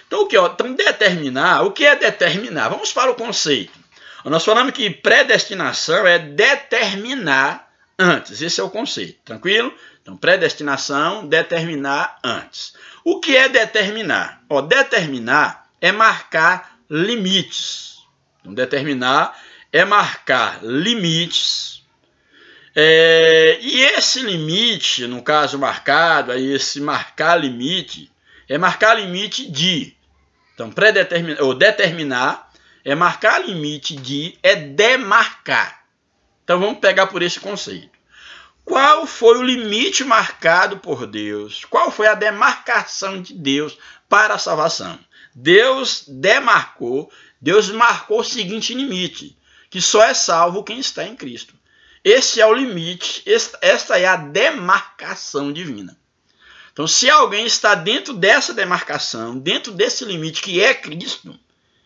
A: Então, determinar, o que é determinar? Vamos para o conceito. Nós falamos que predestinação é determinar antes. Esse é o conceito, tranquilo? Então, predestinação, determinar antes. O que é determinar? Determinar é marcar limites. Então, determinar é marcar limites. E esse limite, no caso marcado, aí esse marcar limite, é marcar limite de. Então, determinar é marcar limite de, é demarcar. Então, vamos pegar por esse conceito. Qual foi o limite marcado por Deus? Qual foi a demarcação de Deus para a salvação? Deus demarcou, Deus marcou o seguinte limite, que só é salvo quem está em Cristo. Esse é o limite, esta é a demarcação divina. Então, se alguém está dentro dessa demarcação, dentro desse limite que é Cristo,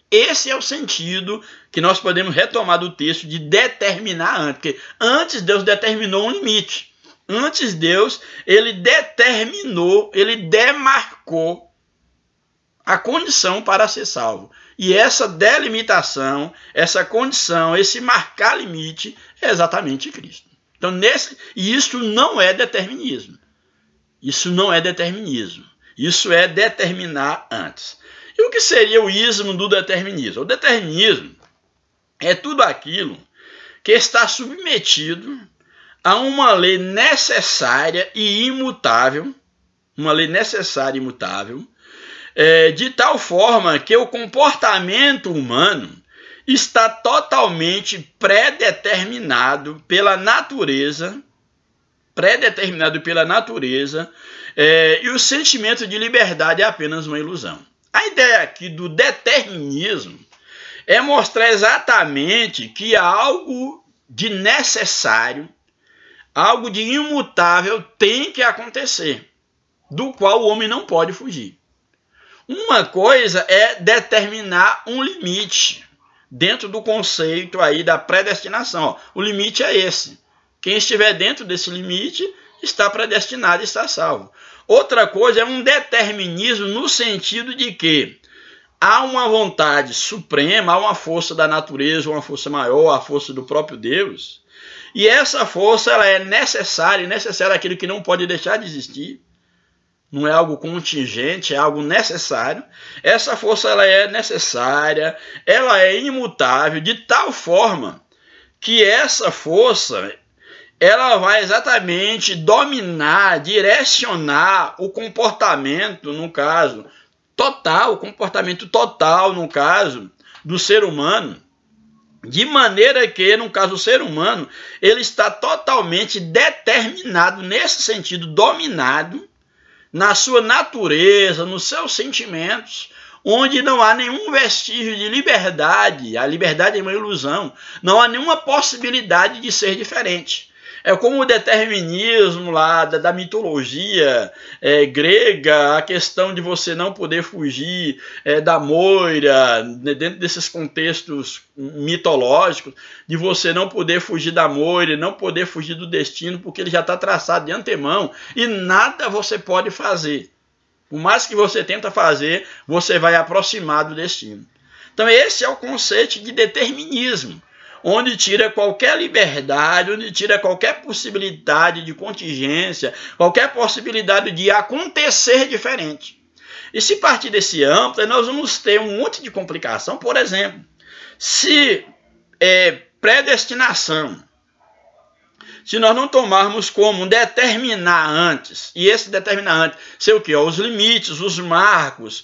A: esse é o sentido que nós podemos retomar do texto de determinar antes. Porque antes Deus determinou um limite. Antes Deus, ele determinou, ele demarcou a condição para ser salvo. E essa delimitação, essa condição, esse marcar limite é exatamente Cristo. Então, isso não é determinismo. Isso não é determinismo. Isso é determinar antes. E o que seria o ismo do determinismo? O determinismo é tudo aquilo que está submetido a uma lei necessária e imutável, uma lei necessária e imutável, de tal forma que o comportamento humano está totalmente predeterminado pela natureza, e o sentimento de liberdade é apenas uma ilusão. A ideia aqui do determinismo é mostrar exatamente que algo de necessário, algo de imutável tem que acontecer, do qual o homem não pode fugir. Uma coisa é determinar um limite dentro do conceito aí da predestinação. O limite é esse. Quem estiver dentro desse limite está predestinado e está salvo. Outra coisa é um determinismo no sentido de que há uma vontade suprema, há uma força da natureza, uma força maior, a força do próprio Deus. E essa força ela é necessária, e necessária é aquilo que não pode deixar de existir. Não é algo contingente, é algo necessário. Essa força ela é necessária, ela é imutável, de tal forma que essa força ela vai exatamente dominar, direcionar o comportamento, no caso, total, o comportamento total, no caso, do ser humano, de maneira que, no caso do ser humano, ele está totalmente determinado, nesse sentido, dominado, na sua natureza, nos seus sentimentos, onde não há nenhum vestígio de liberdade, a liberdade é uma ilusão, não há nenhuma possibilidade de ser diferente. É como o determinismo lá da mitologia grega, a questão de você não poder fugir da moira, dentro desses contextos mitológicos, de você não poder fugir da moira, não poder fugir do destino, porque ele já está traçado de antemão e nada você pode fazer. Por mais que você tenta fazer, você vai aproximar do destino. Então esse é o conceito de determinismo, onde tira qualquer liberdade, onde tira qualquer possibilidade de contingência, qualquer possibilidade de acontecer diferente. E se partir desse âmbito, nós vamos ter um monte de complicação. Por exemplo, se predestinação, se nós não tomarmos como determinar antes, e esse determinar antes, sei o que? Os limites, os marcos,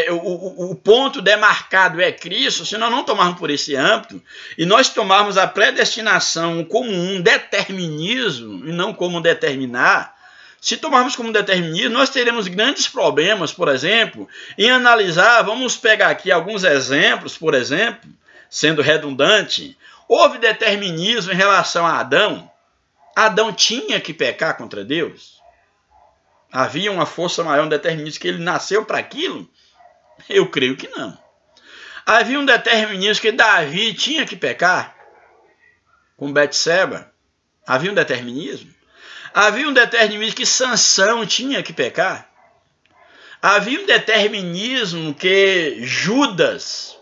A: o ponto demarcado é Cristo, se nós não tomarmos por esse âmbito, e nós tomarmos a predestinação como um determinismo, e não como determinar, se tomarmos como determinismo, nós teremos grandes problemas, por exemplo, em analisar, vamos pegar aqui alguns exemplos, por exemplo, sendo redundante. Houve determinismo em relação a Adão? Adão tinha que pecar contra Deus? Havia uma força maior, um determinismo que ele nasceu para aquilo? Eu creio que não. Havia um determinismo que Davi tinha que pecar? Com Betseba? Havia um determinismo? Havia um determinismo que Sansão tinha que pecar? Havia um determinismo que Judas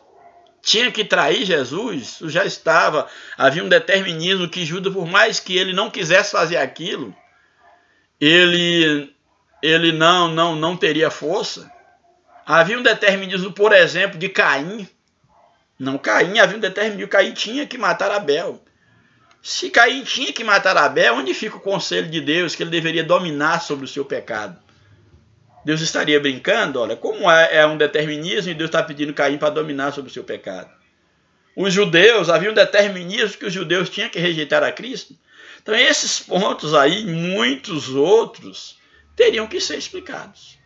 A: tinha que trair Jesus? Isso já estava. Havia um determinismo que Judas, por mais que ele não quisesse fazer aquilo, ele não teria força. Havia um determinismo, por exemplo, de Caim. Não, Caim, havia um determinismo, Caim tinha que matar Abel. Se Caim tinha que matar Abel, onde fica o conselho de Deus que ele deveria dominar sobre o seu pecado? Deus estaria brincando? Olha, como é um determinismo e Deus está pedindo Caim para dominar sobre o seu pecado. Os judeus, havia um determinismo que os judeus tinham que rejeitar a Cristo. Então esses pontos aí, muitos outros, teriam que ser explicados.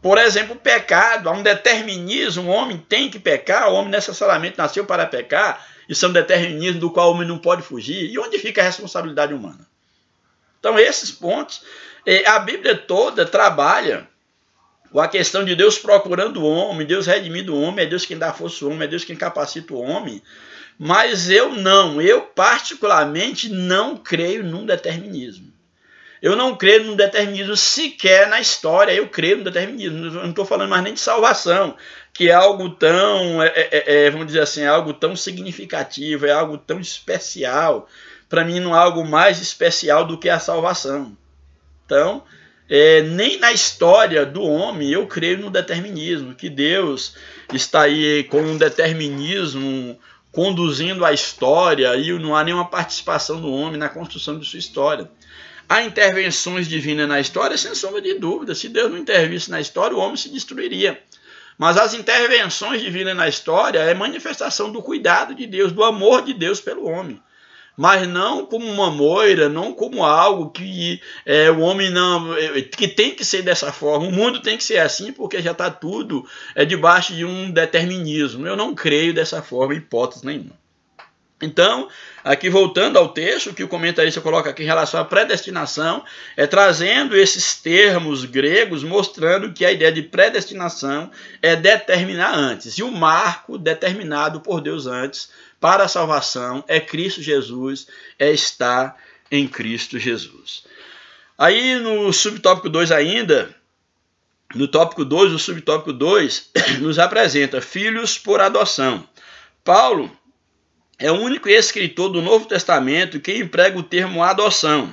A: Por exemplo, o pecado, há um determinismo, o homem tem que pecar, o homem necessariamente nasceu para pecar, isso é um determinismo do qual o homem não pode fugir. E onde fica a responsabilidade humana? Então esses pontos A Bíblia toda trabalha com a questão de Deus procurando o homem, Deus redimindo o homem, é Deus quem dá força ao homem, é Deus quem capacita o homem. Mas eu particularmente não creio num determinismo. Eu não creio num determinismo sequer na história, eu creio no determinismo. Eu não estou falando mais nem de salvação, que é algo tão, vamos dizer assim, é algo tão significativo, é algo tão especial. Para mim não há algo mais especial do que a salvação. Então, nem na história do homem eu creio no determinismo, que Deus está aí com um determinismo conduzindo a história e não há nenhuma participação do homem na construção de sua história. Há intervenções divinas na história, sem sombra de dúvida. Se Deus não intervisse na história, o homem se destruiria. Mas as intervenções divinas na história é manifestação do cuidado de Deus, do amor de Deus pelo homem. Mas não como uma moira, não como algo que o homem não, que tem que ser dessa forma. O mundo tem que ser assim porque já está tudo debaixo de um determinismo. Eu não creio dessa forma, hipótese nenhuma. Então, aqui voltando ao texto, que o comentarista coloca aqui em relação à predestinação, trazendo esses termos gregos, mostrando que a ideia de predestinação é determinar antes. E o marco determinado por Deus antes para a salvação é Cristo Jesus, estar em Cristo Jesus. Aí no subtópico 2 ainda, no tópico 2, o subtópico 2 nos apresenta filhos por adoção. Paulo é o único escritor do Novo Testamento que emprega o termo adoção.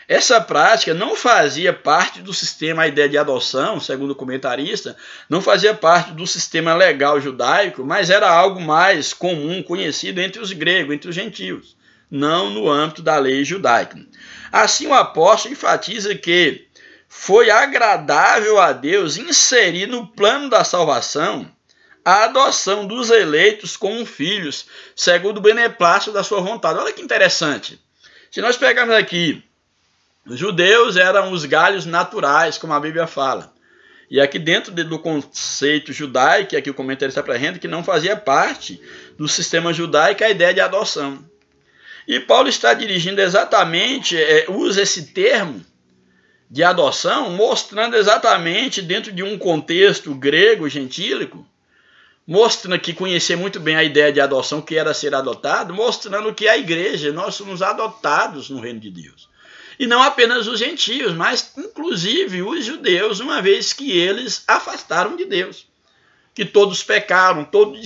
A: Essa prática não fazia parte do sistema, a ideia de adoção, segundo o comentarista, não fazia parte do sistema legal judaico, mas era algo mais comum, conhecido entre os gregos, entre os gentios, não no âmbito da lei judaica. Assim, o apóstolo enfatiza que foi agradável a Deus inserir no plano da salvação a adoção dos eleitos como filhos, segundo o beneplácito da sua vontade. Olha que interessante. Se nós pegarmos aqui, os judeus eram os galhos naturais, como a Bíblia fala. E aqui dentro do conceito judaico, aqui o comentarista apresenta que não fazia parte do sistema judaico a ideia de adoção. E Paulo está dirigindo exatamente, usa esse termo de adoção, mostrando exatamente dentro de um contexto grego, gentílico, mostrando que conhecia muito bem a ideia de adoção, que era ser adotado, mostrando que a igreja, nós somos adotados no reino de Deus. E não apenas os gentios, mas inclusive os judeus, uma vez que eles afastaram de Deus. Que todos pecaram, todos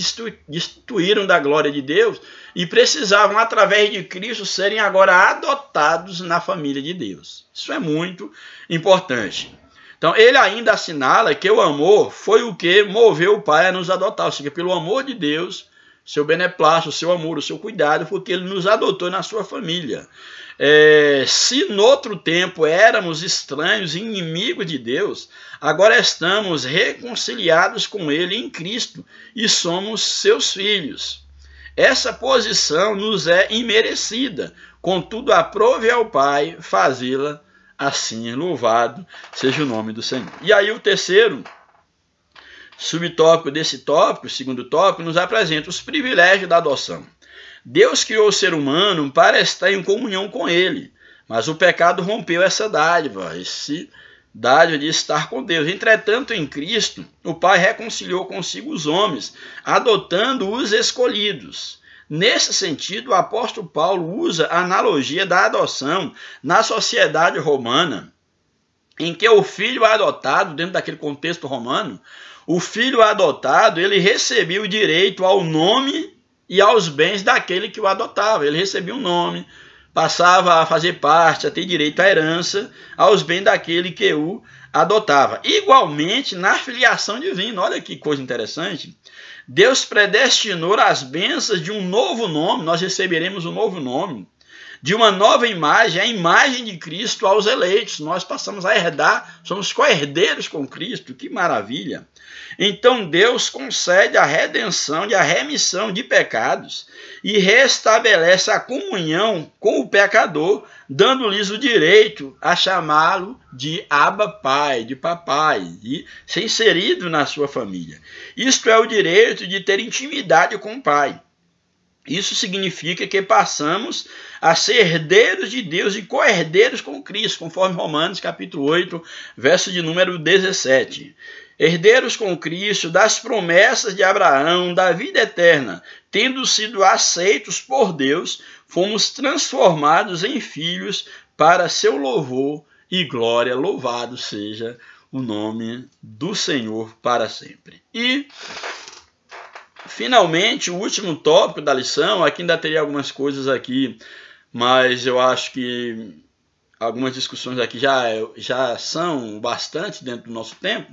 A: destituíram da glória de Deus e precisavam, através de Cristo, serem agora adotados na família de Deus. Isso é muito importante. Então, ele ainda assinala que o amor foi o que moveu o Pai a nos adotar. Ou seja, pelo amor de Deus, seu beneplácito, o seu amor, o seu cuidado, foi que ele nos adotou na sua família. Se no outro tempo éramos estranhos e inimigos de Deus, agora estamos reconciliados com ele em Cristo e somos seus filhos. Essa posição nos é imerecida, contudo aprove ao Pai fazê-la assim. Louvado seja o nome do Senhor. E aí o terceiro subtópico desse tópico, o segundo tópico, nos apresenta os privilégios da adoção. Deus criou o ser humano para estar em comunhão com ele, mas o pecado rompeu essa dádiva, dádiva de estar com Deus. Entretanto, em Cristo, o Pai reconciliou consigo os homens, adotando os escolhidos. Nesse sentido, o apóstolo Paulo usa a analogia da adoção na sociedade romana, em que o filho adotado, dentro daquele contexto romano, o filho adotado, ele recebia o direito ao nome e aos bens daquele que o adotava. Ele recebia um nome, passava a fazer parte, a ter direito à herança, aos bens daquele que o adotava. Igualmente, na filiação divina, olha que coisa interessante, Deus predestinou as bênçãos de um novo nome, nós receberemos um novo nome, de uma nova imagem, a imagem de Cristo aos eleitos. Nós passamos a herdar, somos co-herdeiros com Cristo, que maravilha. Então Deus concede a redenção e a remissão de pecados e restabelece a comunhão com o pecador, dando-lhes o direito a chamá-lo de Abba Pai, de papai, de ser inserido na sua família. Isto é o direito de ter intimidade com o Pai. Isso significa que passamos a ser herdeiros de Deus e co-herdeiros com Cristo, conforme Romanos capítulo 8, verso de número 17. Herdeiros com Cristo das promessas de Abraão, da vida eterna, tendo sido aceitos por Deus, fomos transformados em filhos para seu louvor e glória. Louvado seja o nome do Senhor para sempre. E, finalmente, o último tópico da lição, aqui ainda teria algumas coisas aqui, mas eu acho que algumas discussões aqui já são bastante dentro do nosso tempo.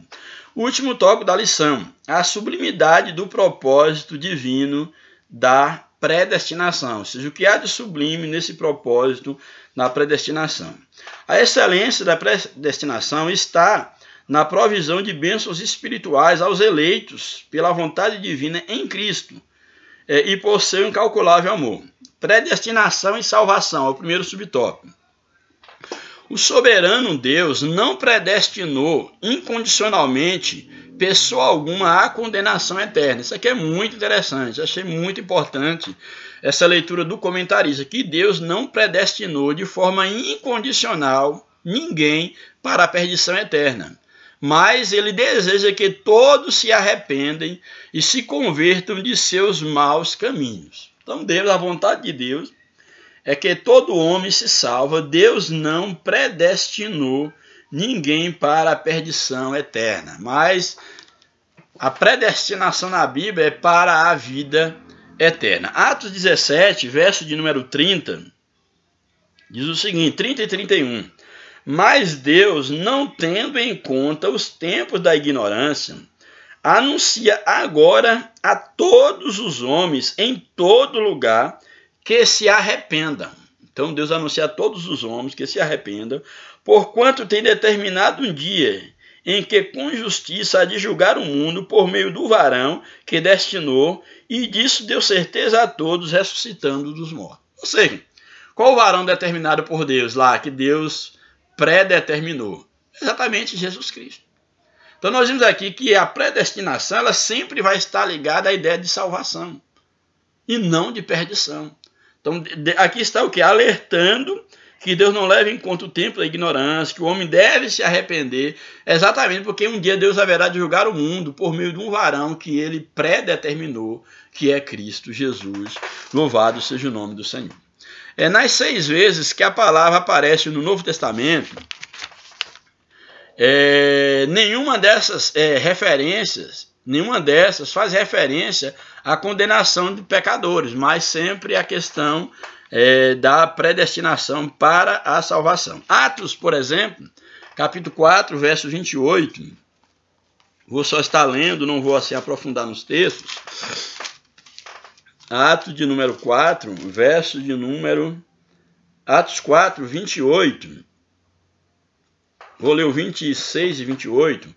A: O último tópico da lição, a sublimidade do propósito divino da predestinação, ou seja, o que há de sublime nesse propósito na predestinação. A excelência da predestinação está na provisão de bênçãos espirituais aos eleitos pela vontade divina em Cristo e por seu incalculável amor. Predestinação e salvação é o primeiro subtópico. O soberano Deus não predestinou incondicionalmente pessoa alguma à condenação eterna. Isso aqui é muito interessante, achei muito importante essa leitura do comentarista, que Deus não predestinou de forma incondicional ninguém para a perdição eterna. Mas ele deseja que todos se arrependem e se convertam de seus maus caminhos. Então, Deus, a vontade de Deus é que todo homem se salva. Deus não predestinou ninguém para a perdição eterna. Mas a predestinação na Bíblia é para a vida eterna. Atos 17, verso de número 30, diz o seguinte, 30 e 31. Mas Deus, não tendo em conta os tempos da ignorância, anuncia agora a todos os homens em todo lugar que se arrependam. Então Deus anuncia a todos os homens que se arrependam, porquanto tem determinado um dia em que com justiça há de julgar o mundo por meio do varão que destinou, e disso deu certeza a todos, ressuscitando dos mortos. Ou seja, qual o varão determinado por Deus lá, que Deus predeterminou? Exatamente Jesus Cristo. Então nós vimos aqui que a predestinação ela sempre vai estar ligada à ideia de salvação e não de perdição. Então aqui está o que? Alertando que Deus não leva em conta o tempo da ignorância, que o homem deve se arrepender, exatamente porque um dia Deus haverá de julgar o mundo por meio de um varão que ele predeterminou, que é Cristo Jesus. Louvado seja o nome do Senhor. Nas 6 vezes que a palavra aparece no Novo Testamento, nenhuma dessas faz referência à condenação de pecadores, mas sempre a questão da predestinação para a salvação. Atos, por exemplo, capítulo 4, verso 28, vou só estar lendo, não vou assim aprofundar nos textos. Atos de número 4, verso de número... Atos 4, 28. Vou ler o 26 e 28.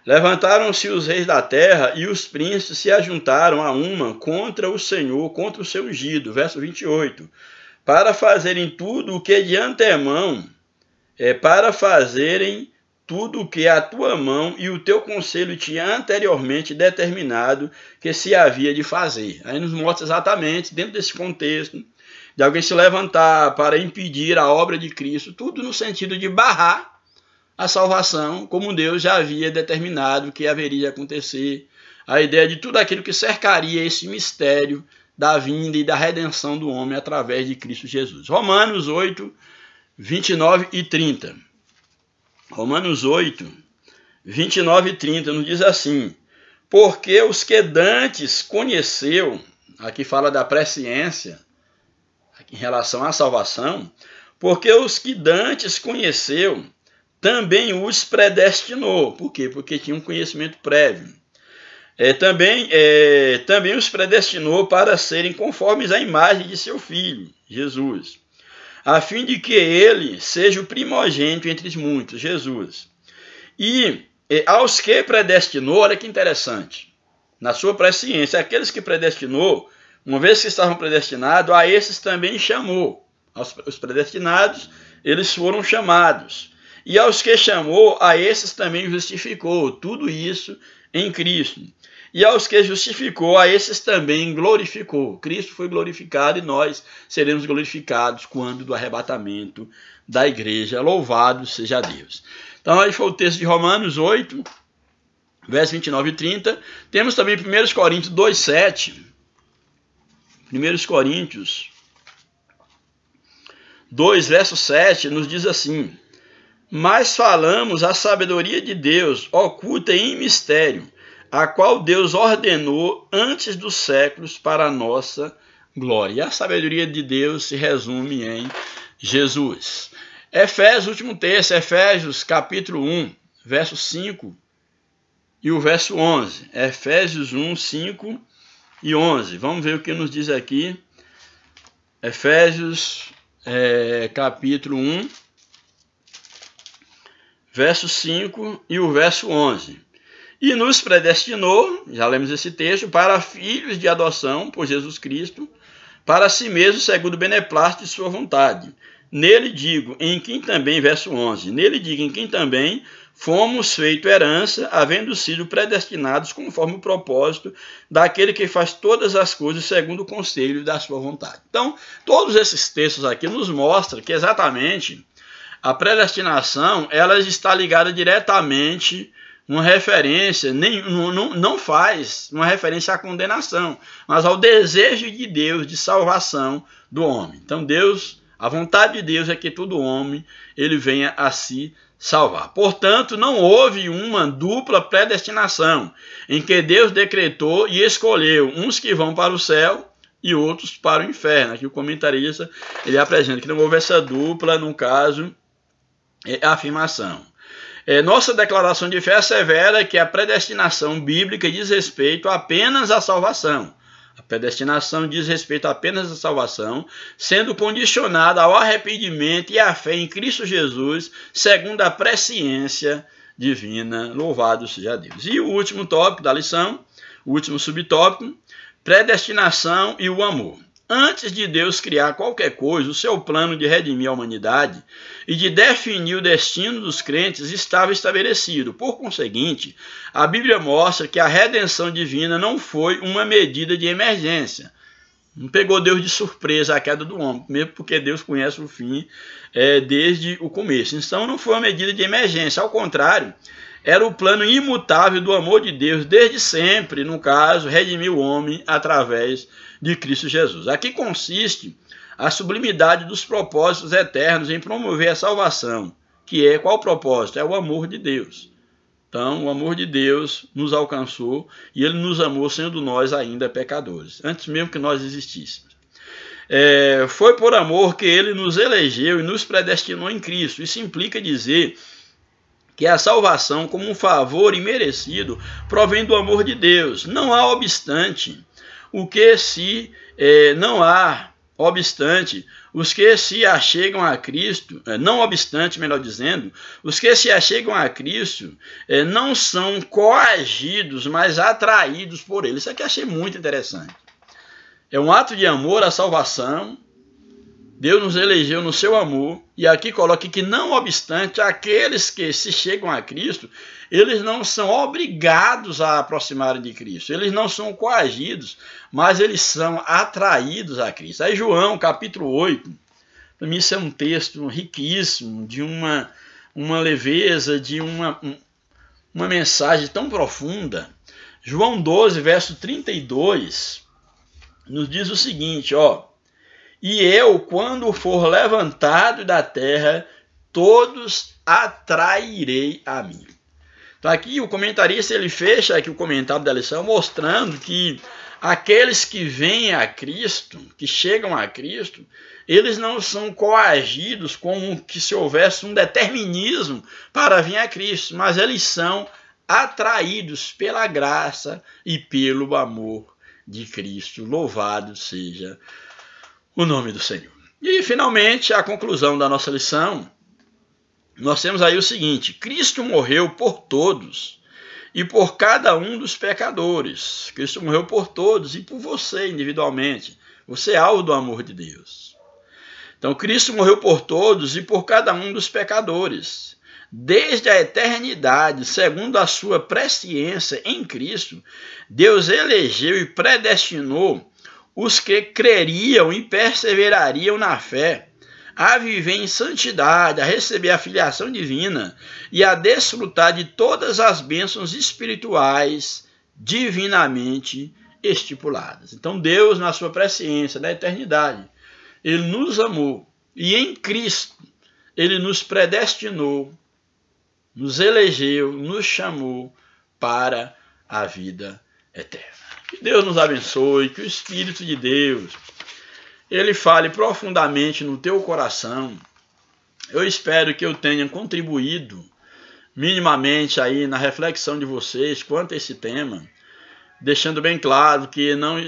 A: Levantaram-se os reis da terra e os príncipes se ajuntaram a uma contra o Senhor, contra o seu ungido. Verso 28. Para fazerem tudo o que de antemão, para fazerem tudo o que a tua mão e o teu conselho tinha anteriormente determinado que se havia de fazer. Aí nos mostra exatamente, dentro desse contexto, de alguém se levantar para impedir a obra de Cristo, tudo no sentido de barrar a salvação, como Deus já havia determinado que haveria de acontecer. A ideia de tudo aquilo que cercaria esse mistério da vinda e da redenção do homem através de Cristo Jesus. Romanos 8, 29 e 30. Romanos 8, 29 e 30 nos diz assim: porque os que dantes conheceu, aqui fala da presciência, aqui em relação à salvação, porque os que dantes conheceu, também os predestinou. Por quê? Porque tinha um conhecimento prévio. Também os predestinou para serem conformes à imagem de seu Filho, Jesus, a fim de que ele seja o primogênito entre os muitos, Jesus. E aos que predestinou, olha que interessante, na sua presciência, aqueles que predestinou, uma vez que estavam predestinados, a esses também chamou. Os predestinados, eles foram chamados. E aos que chamou, a esses também justificou. Tudo isso em Cristo. E aos que justificou, a esses também glorificou. Cristo foi glorificado e nós seremos glorificados quando do arrebatamento da igreja. Louvado seja Deus. Então, aí foi o texto de Romanos 8, versos 29 e 30. Temos também 1 Coríntios 2, 7. 1 Coríntios 2, verso 7, nos diz assim: mas falamos a sabedoria de Deus, oculta em mistério, a qual Deus ordenou antes dos séculos para a nossa glória. E a sabedoria de Deus se resume em Jesus. Efésios, último texto, Efésios capítulo 1, verso 5 e o verso 11. Efésios 1, 5 e 11. Vamos ver o que nos diz aqui. Efésios capítulo 1, verso 5 e o verso 11. E nos predestinou, já lemos esse texto, para filhos de adoção por Jesus Cristo, para si mesmo, segundo o beneplácito de sua vontade. Nele digo, em quem também, verso 11, nele digo, em quem também fomos feito herança, havendo sido predestinados conforme o propósito daquele que faz todas as coisas segundo o conselho da sua vontade. Então, todos esses textos aqui nos mostram que exatamente a predestinação ela está ligada diretamente uma referência, não faz uma referência à condenação, mas ao desejo de Deus de salvação do homem. Então Deus, a vontade de Deus é que todo homem ele venha a se salvar. Portanto, não houve uma dupla predestinação, em que Deus decretou e escolheu uns que vão para o céu e outros para o inferno. Aqui o comentarista ele apresenta que não houve essa dupla, no caso, afirmação. Nossa declaração de fé assevera que a predestinação bíblica diz respeito apenas à salvação. A predestinação diz respeito apenas à salvação, sendo condicionada ao arrependimento e à fé em Cristo Jesus, segundo a presciência divina. Louvado seja Deus. E o último tópico da lição, o último subtópico, predestinação e o amor. Antes de Deus criar qualquer coisa, o seu plano de redimir a humanidade e de definir o destino dos crentes estava estabelecido. Por conseguinte, a Bíblia mostra que a redenção divina não foi uma medida de emergência. Não pegou Deus de surpresa a queda do homem, mesmo porque Deus conhece o fim desde o começo. Então não foi uma medida de emergência, ao contrário, era o plano imutável do amor de Deus desde sempre, no caso, redimir o homem através de Cristo Jesus. Aqui consiste a sublimidade dos propósitos eternos em promover a salvação, que é qual propósito? É o amor de Deus. Então, o amor de Deus nos alcançou e Ele nos amou sendo nós ainda pecadores, antes mesmo que nós existíssemos. Foi por amor que Ele nos elegeu e nos predestinou em Cristo. Isso implica dizer que a salvação, como um favor imerecido, provém do amor de Deus. Não obstante, os que se achegam a Cristo, não obstante, melhor dizendo, os que se achegam a Cristo não são coagidos, mas atraídos por Ele. Isso aqui eu achei muito interessante. É um ato de amor à salvação. Deus nos elegeu no seu amor, e aqui coloca que não obstante, aqueles que se chegam a Cristo, eles não são obrigados a aproximarem de Cristo, eles não são coagidos, mas eles são atraídos a Cristo. Aí João, capítulo 8, para mim isso é um texto riquíssimo, de uma leveza, de uma mensagem tão profunda. João 12, verso 32, nos diz o seguinte, e eu, quando for levantado da terra, todos atrairei a mim. Então aqui o comentarista ele fecha aqui o comentário da lição mostrando que aqueles que vêm a Cristo, que chegam a Cristo, eles não são coagidos como que se houvesse um determinismo para vir a Cristo, mas eles são atraídos pela graça e pelo amor de Cristo. Louvado seja o nome do Senhor. E, finalmente, a conclusão da nossa lição, nós temos aí o seguinte: Cristo morreu por todos e por cada um dos pecadores. Cristo morreu por todos e por você individualmente. Você é alvo do amor de Deus. Então, Cristo morreu por todos e por cada um dos pecadores. desde a eternidade, segundo a sua presciência em Cristo, Deus elegeu e predestinou os que creriam e perseverariam na fé, a viver em santidade, a receber a filiação divina e a desfrutar de todas as bênçãos espirituais divinamente estipuladas. Então Deus, na sua presciência da eternidade, Ele nos amou e em Cristo Ele nos predestinou, nos elegeu, nos chamou para a vida eterna. Que Deus nos abençoe, que o Espírito de Deus Ele fale profundamente no teu coração. Eu espero que eu tenha contribuído minimamente aí na reflexão de vocês quanto a esse tema, deixando bem claro que não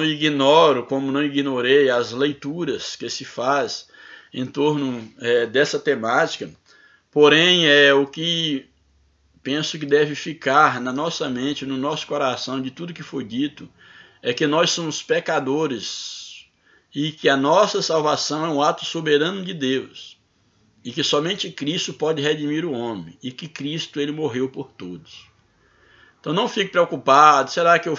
A: ignoro, como não ignorei as leituras que se faz em torno dessa temática, porém o que penso que deve ficar na nossa mente, no nosso coração, de tudo que foi dito, é que nós somos pecadores e que a nossa salvação é um ato soberano de Deus e que somente Cristo pode redimir o homem e que Cristo ele morreu por todos. Então não fique preocupado, será que eu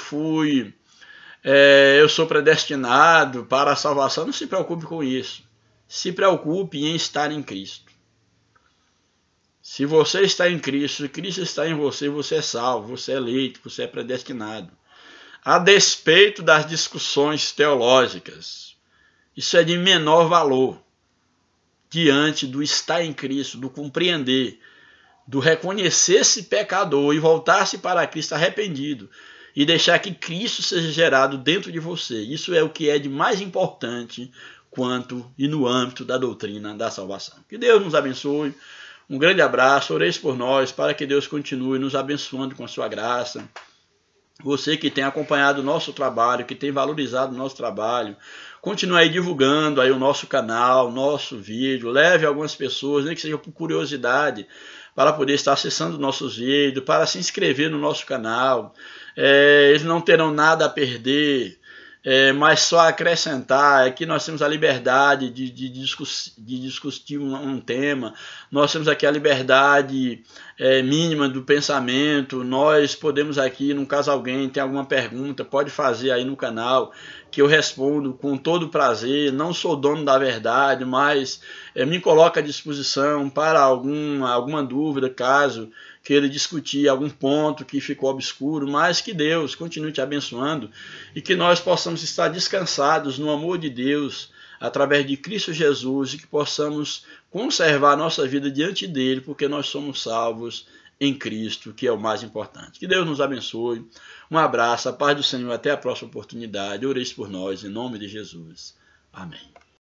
A: sou predestinado para a salvação? Não se preocupe com isso. Se preocupe em estar em Cristo. Se você está em Cristo, se Cristo está em você, você é salvo, você é eleito, você é predestinado. A despeito das discussões teológicas, isso é de menor valor diante do estar em Cristo, do compreender, do reconhecer-se pecador e voltar-se para Cristo arrependido e deixar que Cristo seja gerado dentro de você. Isso é o que é de mais importante quanto e no âmbito da doutrina da salvação. Que Deus nos abençoe. Um grande abraço. Oreis por nós para que Deus continue nos abençoando com a sua graça. Você que tem acompanhado o nosso trabalho, que tem valorizado o nosso trabalho, continue aí divulgando aí o nosso canal, o nosso vídeo, leve algumas pessoas, nem que seja por curiosidade, para poder estar acessando nossos vídeos, para se inscrever no nosso canal. Eles não terão nada a perder, mas só acrescentar. Aqui nós temos a liberdade de discutir um tema, nós temos aqui a liberdade mínima do pensamento. Nós podemos aqui, no caso alguém tem alguma pergunta, pode fazer aí no canal, que eu respondo com todo prazer. Não sou dono da verdade, mas me coloco à disposição para alguma dúvida, caso queira discutir algum ponto que ficou obscuro, mas que Deus continue te abençoando e que nós possamos estar descansados no amor de Deus através de Cristo Jesus e que possamos conservar a nossa vida diante dele, porque nós somos salvos em Cristo, que é o mais importante. Que Deus nos abençoe. Um abraço, a paz do Senhor, até a próxima oportunidade. Oreis por nós, em nome de Jesus. Amém.